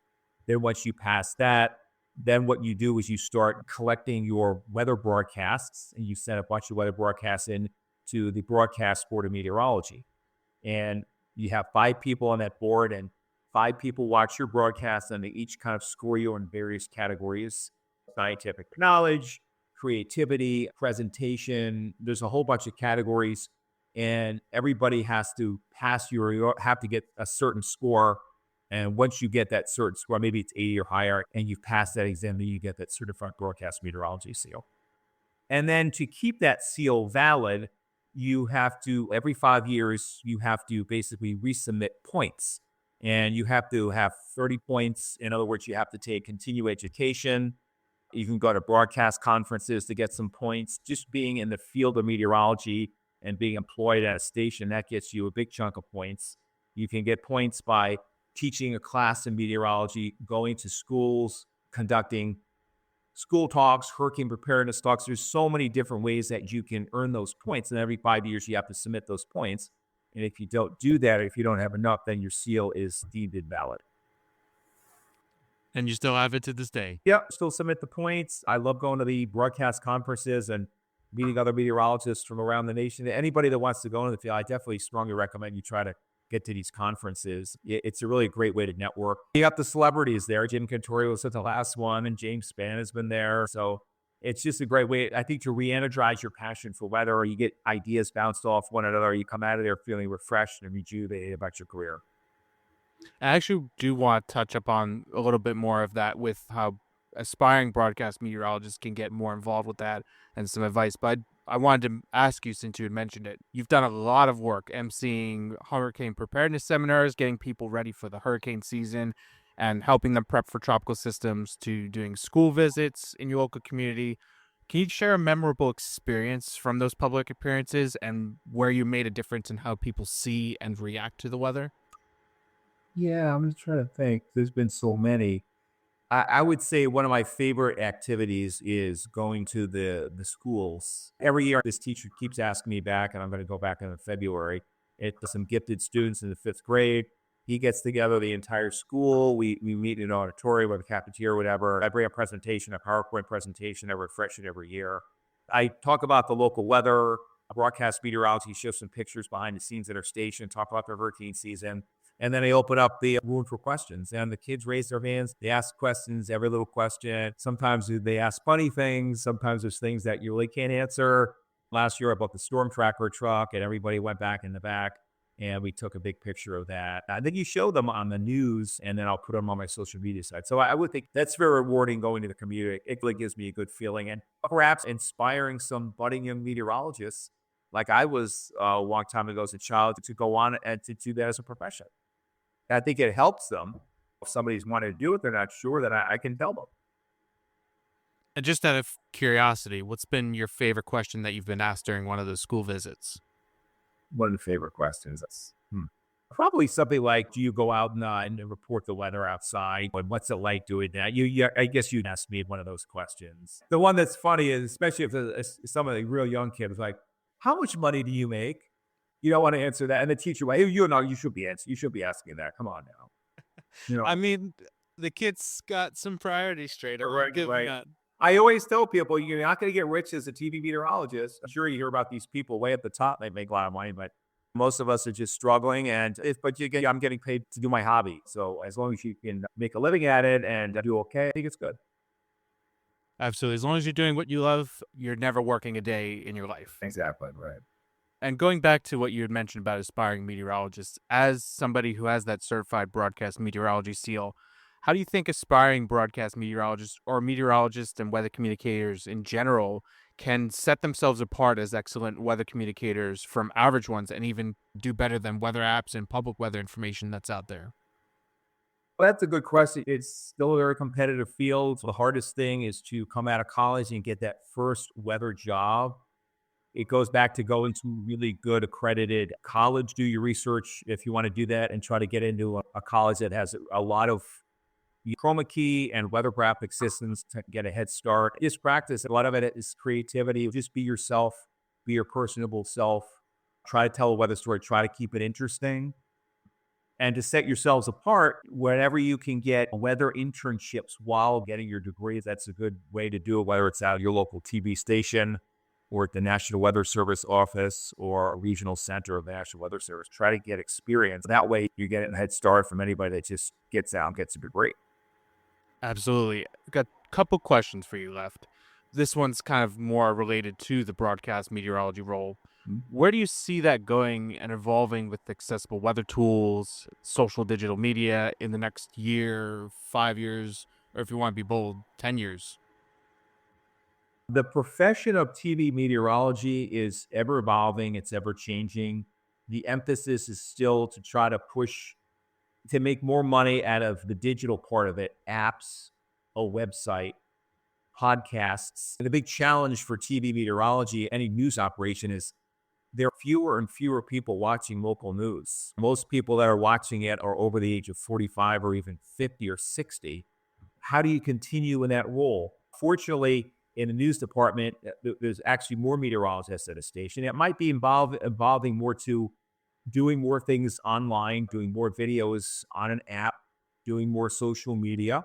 Then once you pass that, then what you do is you start collecting your weather broadcasts and you send a bunch of weather broadcasts in to the Broadcast Board of Meteorology. And you have 5 people on that board and 5 people watch your broadcast and they each kind of score you in various categories: scientific knowledge, creativity, presentation. There's a whole bunch of categories and everybody has to pass you have to get a certain score. And once you get that certain score, maybe it's 80 or higher, and you've passed that exam, then you get that certified broadcast meteorology seal. And then to keep that seal valid, you have to, every 5 years, you have to basically resubmit points. And you have to have 30 points. In other words, you have to take continuing education. You can go to broadcast conferences to get some points. Just being in the field of meteorology and being employed at a station, that gets you a big chunk of points. You can get points by teaching a class in meteorology, going to schools, conducting school talks, hurricane preparedness talks. There's so many different ways that you can earn those points. And every 5 years, you have to submit those points. And if you don't do that, or if you don't have enough, then your seal is deemed invalid. And you still have it to this day. Yep, still submit the points. I love going to the broadcast conferences and meeting other meteorologists from around the nation. Anybody that wants to go into the field, I definitely strongly recommend you try to get to these conferences. It's a really great way to network. You got the celebrities there. Jim Cantori was at the last one, and James Spann has been there. So it's just a great way, I think, to re-energize your passion for weather, or you get ideas bounced off one another, or you come out of there feeling refreshed and rejuvenated about your career. I actually do want to touch upon a little bit more of that with how aspiring broadcast meteorologists can get more involved with that and some advice. But I wanted to ask you, since you had mentioned it, you've done a lot of work emceeing hurricane preparedness seminars, getting people ready for the hurricane season and helping them prep for tropical systems, to doing school visits in your local community. Can you share a memorable experience from those public appearances and where you made a difference in how people see and react to the weather? Yeah, I'm just trying to think. There's been so many. I would say one of my favorite activities is going to the schools. Every year, this teacher keeps asking me back, and I'm going to go back in February. It's some gifted students in the 5th grade. He gets together the entire school. We meet in an auditorium or the cafeteria or whatever. I bring a presentation, a PowerPoint presentation. I refresh it every year. I talk about the local weather, broadcast meteorology, show some pictures behind the scenes at our station, talk about the hurricane season. And then I open up the room for questions. And the kids raise their hands. They ask questions, every little question. Sometimes they ask funny things. Sometimes there's things that you really can't answer. Last year, I bought the storm tracker truck, and everybody went back in the back. And we took a big picture of that. And then you show them on the news, and then I'll put them on my social media site. So I would think that's very rewarding going to the community. It really gives me a good feeling. And perhaps inspiring some budding young meteorologists, like I was a long time ago as a child, to go on and to do that as a profession. I think it helps them. If somebody's wanting to do it, they're not sure, that I can tell them. And just out of curiosity, what's been your favorite question that you've been asked during one of those school visits? One of the favorite questions. Probably something like, do you go out and report the weather outside? And what's it like doing that? I guess you'd ask me one of those questions. The one that's funny is, especially if some of the real young kids, like, how much money do you make? You don't want to answer that. And the teacher, well, you should be asking that. Come on now. I mean, the kids got some priorities straight. Right. I always tell people, you're not going to get rich as a TV meteorologist. I'm sure you hear about these people way at the top. They make a lot of money, but most of us are just struggling. And I'm getting paid to do my hobby. So as long as you can make a living at it and do okay, I think it's good. Absolutely. As long as you're doing what you love, you're never working a day in your life. Exactly. Right. And going back to what you had mentioned about aspiring meteorologists, as somebody who has that certified broadcast meteorology seal, how do you think aspiring broadcast meteorologists or meteorologists and weather communicators in general can set themselves apart as excellent weather communicators from average ones and even do better than weather apps and public weather information that's out there? Well, that's a good question. It's still a very competitive field. The hardest thing is to come out of college and get that first weather job. It goes back to going to really good accredited college, do your research if you want to do that, and try to get into a college that has a lot of chroma key and weather graphic systems to get a head start. Just practice. A lot of it is creativity. Just be yourself, be your personable self. Try to tell a weather story. Try to keep it interesting. And to set yourselves apart, whenever you can get weather internships while getting your degree, that's a good way to do it, whether it's at your local TV station or at the National Weather Service office or a regional center of the National Weather Service. Try to get experience. That way you get a head start from anybody that just gets out and gets a degree. Absolutely. I've got a couple questions for you left. This one's kind of more related to the broadcast meteorology role. Where do you see that going and evolving with accessible weather tools, social digital media in the next year, 5 years, or if you want to be bold, 10 years? The profession of TV meteorology is ever evolving. It's ever changing. The emphasis is still to try to push to make more money out of the digital part of it, apps, a website, podcasts. And the big challenge for TV meteorology, any news operation, is there are fewer and fewer people watching local news. Most people that are watching it are over the age of 45 or even 50 or 60. How do you continue in that role? Fortunately, in the news department, there's actually more meteorologists at a station. It might be evolving more to doing more things online, doing more videos on an app, doing more social media,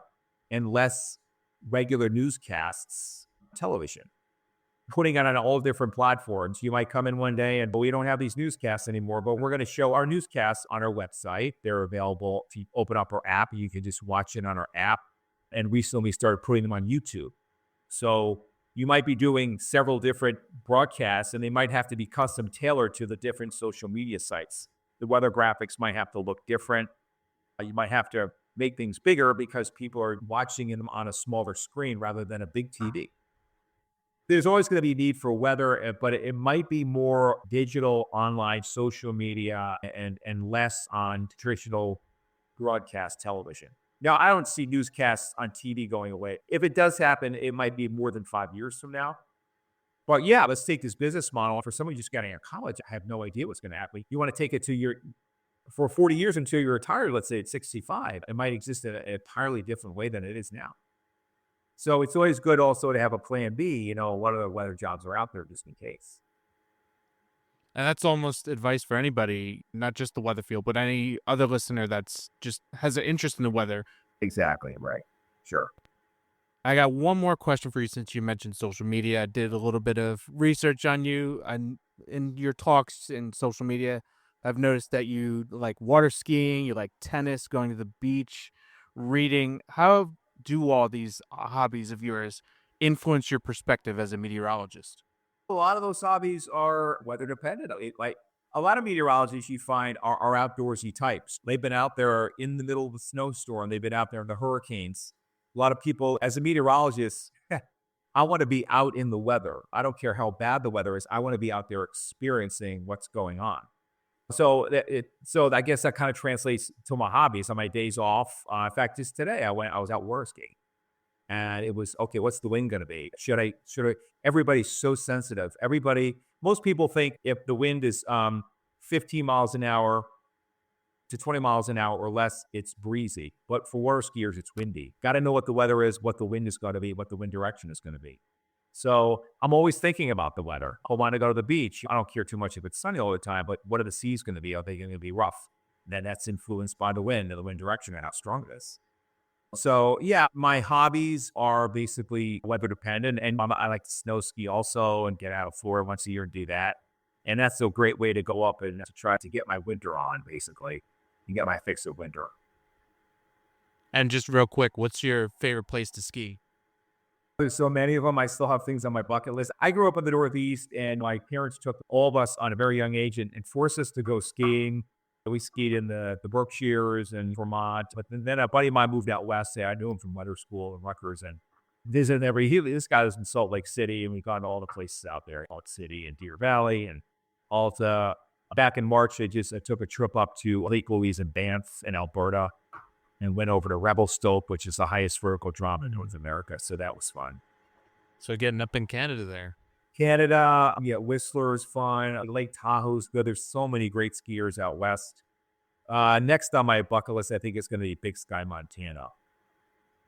and less regular newscasts, television. Putting it on all different platforms. You might come in one day and, we don't have these newscasts anymore, but we're going to show our newscasts on our website. They're available. If you open up our app, you can just watch it on our app. And recently started putting them on YouTube. So you might be doing several different broadcasts, and they might have to be custom tailored to the different social media sites. The weather graphics might have to look different. You might have to make things bigger because people are watching them on a smaller screen rather than a big TV. There's always going to be a need for weather, but it might be more digital, online, social media, and less on traditional broadcast television. Now, I don't see newscasts on TV going away. If it does happen, it might be more than 5 years from now. But yeah, let's take this business model. For somebody just got out of college, I have no idea what's going to happen. You want to take it for 40 years until you're retired, let's say at 65. It might exist in an entirely different way than it is now. So it's always good also to have a plan B, what other weather jobs are out there just in case. And that's almost advice for anybody, not just the weather field, but any other listener that's just has an interest in the weather. Exactly, right. Sure. I got one more question for you since you mentioned social media. I did a little bit of research on you and in your talks in social media. I've noticed that you like water skiing, you like tennis, going to the beach, reading. How do all these hobbies of yours influence your perspective as a meteorologist? A lot of those hobbies are weather dependent. Like a lot of meteorologists you find are outdoorsy types. They've been out there in the middle of a snowstorm. They've been out there in the hurricanes. A lot of people, as a meteorologist, I want to be out in the weather. I don't care how bad the weather is. I want to be out there experiencing what's going on. So I guess that kind of translates to my hobbies on my days off. In fact, just today I was out water skiing. And it was, okay, what's the wind going to be? Should I? Everybody's so sensitive. Most people think if the wind is 15 miles an hour to 20 miles an hour or less, it's breezy. But for water skiers, it's windy. Got to know what the weather is, what the wind is going to be, what the wind direction is going to be. So I'm always thinking about the weather. I want to go to the beach. I don't care too much if it's sunny all the time, but what are the seas going to be? Are they going to be rough? Then that's influenced by the wind and the wind direction and how strong it is. So yeah, my hobbies are basically weather dependent, and I like to snow ski also and get out of Florida once a year and do that. And that's a great way to go up and to try to get my winter on, basically, and get my fix of winter. And just real quick, what's your favorite place to ski? There's so many of them. I still have things on my bucket list. I grew up in the Northeast, and my parents took all of us on a very young age and forced us to go skiing. We skied in the Berkshires and Vermont. But then a buddy of mine moved out west. I knew him from weather school in Rutgers and visited this guy was in Salt Lake City, and we've gone to all the places out there, Salt City and Deer Valley and Alta. Back in March, I took a trip up to Lake Louise and Banff in Alberta and went over to Revelstoke, which is the highest vertical drop in North America. So that was fun. So getting up in Canada there. Canada, yeah, Whistler is fun. Lake Tahoe's good. There's so many great skiers out west. Next on my bucket list, I think it's going to be Big Sky, Montana.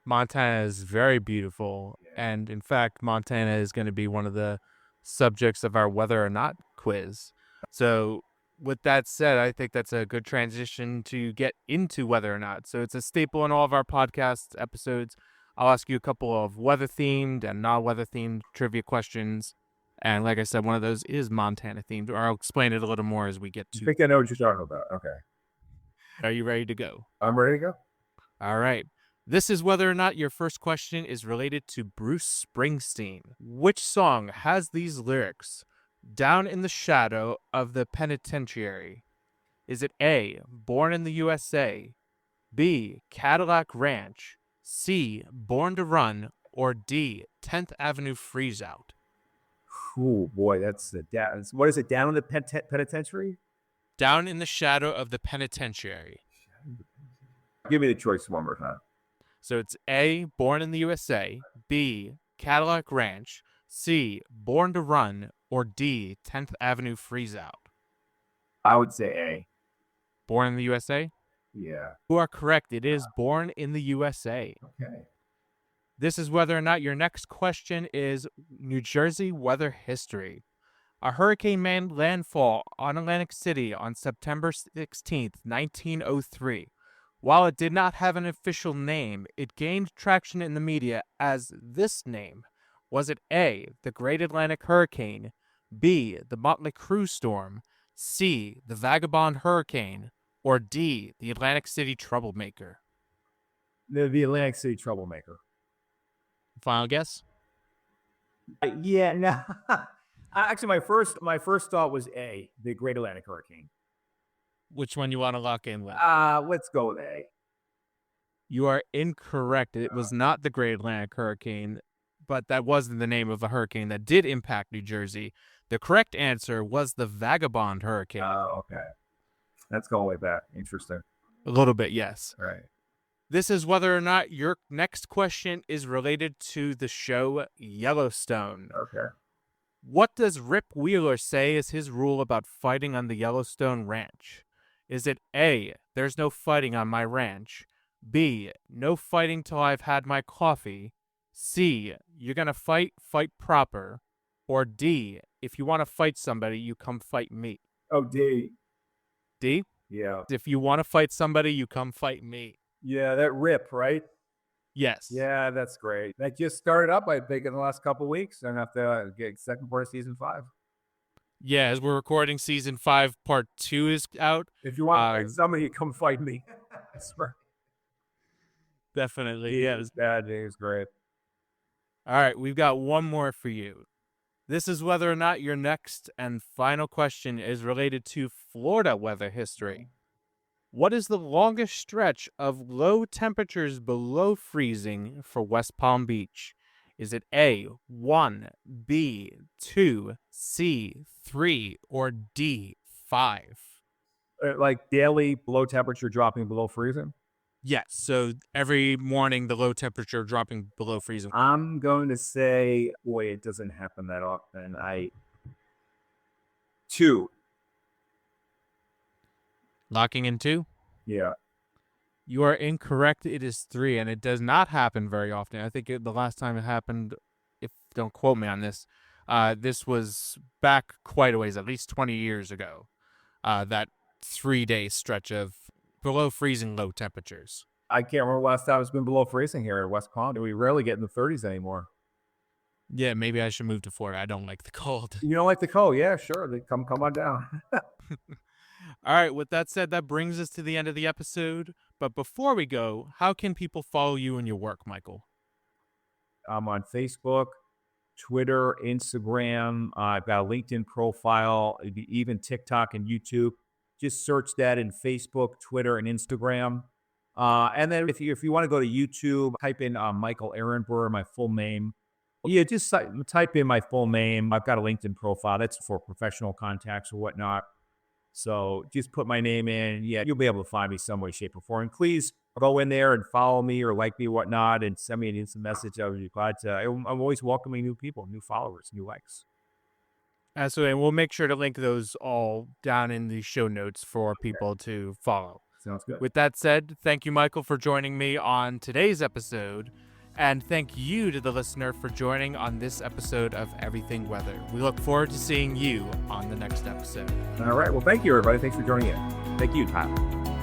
Montana is very beautiful. Yeah. And in fact, Montana is going to be one of the subjects of our whether or not quiz. So with that said, I think that's a good transition to get into whether or not. So it's a staple in all of our podcast episodes. I'll ask you a couple of weather-themed and non-weather-themed trivia questions. And like I said, one of those is Montana-themed, or I'll explain it a little more as we get to. I think I know what you're talking about. Okay. Are you ready to go? I'm ready to go. All right. This is whether or not your first question is related to Bruce Springsteen. Which song has these lyrics? Down in the shadow of the penitentiary. Is it A, Born in the USA, B, Cadillac Ranch, C, Born to Run, or D, 10th Avenue Freeze Out? Oh boy, that's what is it? Down in the penitentiary? Down in the shadow of the penitentiary. Give me the choice one more time. So it's A, Born in the USA, B, Cadillac Ranch, C, Born to Run, or D, 10th Avenue Freeze Out? I would say A. Born in the USA? Yeah. You are correct. It is Born in the USA. Okay. This is whether or not your next question is New Jersey weather history. A hurricane made landfall on Atlantic City on September 16th, 1903. While it did not have an official name, it gained traction in the media as this name. Was it A, the Great Atlantic Hurricane, B, the Motley Crue Storm, C, the Vagabond Hurricane, or D, the Atlantic City Troublemaker? The Atlantic City Troublemaker. Final guess? Yeah, no. Actually, my first thought was A, the Great Atlantic Hurricane. Which one you want to lock in with? Let's go with A. You are incorrect. It was not the Great Atlantic Hurricane, but that wasn't the name of a hurricane that did impact New Jersey. The correct answer was the Vagabond Hurricane. Oh, okay. That's going way back. Interesting. A little bit, yes. Right. This is whether or not your next question is related to the show Yellowstone. Okay. What does Rip Wheeler say is his rule about fighting on the Yellowstone Ranch? Is it A, there's no fighting on my ranch, B, no fighting till I've had my coffee, C, you're gonna fight proper, or D, if you want to fight somebody, you come fight me? Oh, D. D? Yeah. If you want to fight somebody, you come fight me. Yeah, that Rip, right? Yes. Yeah, that's great. That just started up, I think, in the last couple of weeks. I'm going to have to get second part of season 5. Yeah, as we're recording, season 5, part 2 is out. If you want to fight somebody, come fight me. That's right. Definitely. Yeah, Yeah. that is great. All right, we've got one more for you. This is whether or not your next and final question is related to Florida weather history. What is the longest stretch of low temperatures below freezing for West Palm Beach? Is it A, 1, B, 2, C, 3, or D, 5? Like daily low temperature dropping below freezing? Yes, so every morning the low temperature dropping below freezing. I'm going to say, boy, it doesn't happen that often. 2. Locking in 2? Yeah. You are incorrect. It is 3, and it does not happen very often. I think the last time it happened, if don't quote me on this, this was back quite a ways, at least 20 years ago, that 3-day stretch of below freezing low temperatures. I can't remember last time it's been below freezing here at West Palm. We rarely get in the 30s anymore. Yeah, maybe I should move to Florida. I don't like the cold. You don't like the cold? Yeah, sure. Come on down. All right, with that said, that brings us to the end of the episode. But before we go, how can people follow you and your work, Michael? I'm on Facebook, Twitter, Instagram. I've got a LinkedIn profile, even TikTok and YouTube. Just search that in Facebook, Twitter, and Instagram. And then if you want to go to YouTube, type in Michael Ehrenberg, my full name. Yeah, just type in my full name. I've got a LinkedIn profile. That's for professional contacts or whatnot. So just put my name in. Yeah, you'll be able to find me some way, shape, or form. And please go in there and follow me or like me or whatnot and send me an instant message. I would be glad to. I'm always welcoming new people, new followers, new likes. Absolutely. And we'll make sure to link those all down in the show notes for people to follow. Sounds good. With that said, thank you, Michael, for joining me on today's episode. And thank you to the listener for joining on this episode of Everything Weather. We look forward to seeing you on the next episode. All right. Well, thank you, everybody. Thanks for joining in. Thank you, Tyler.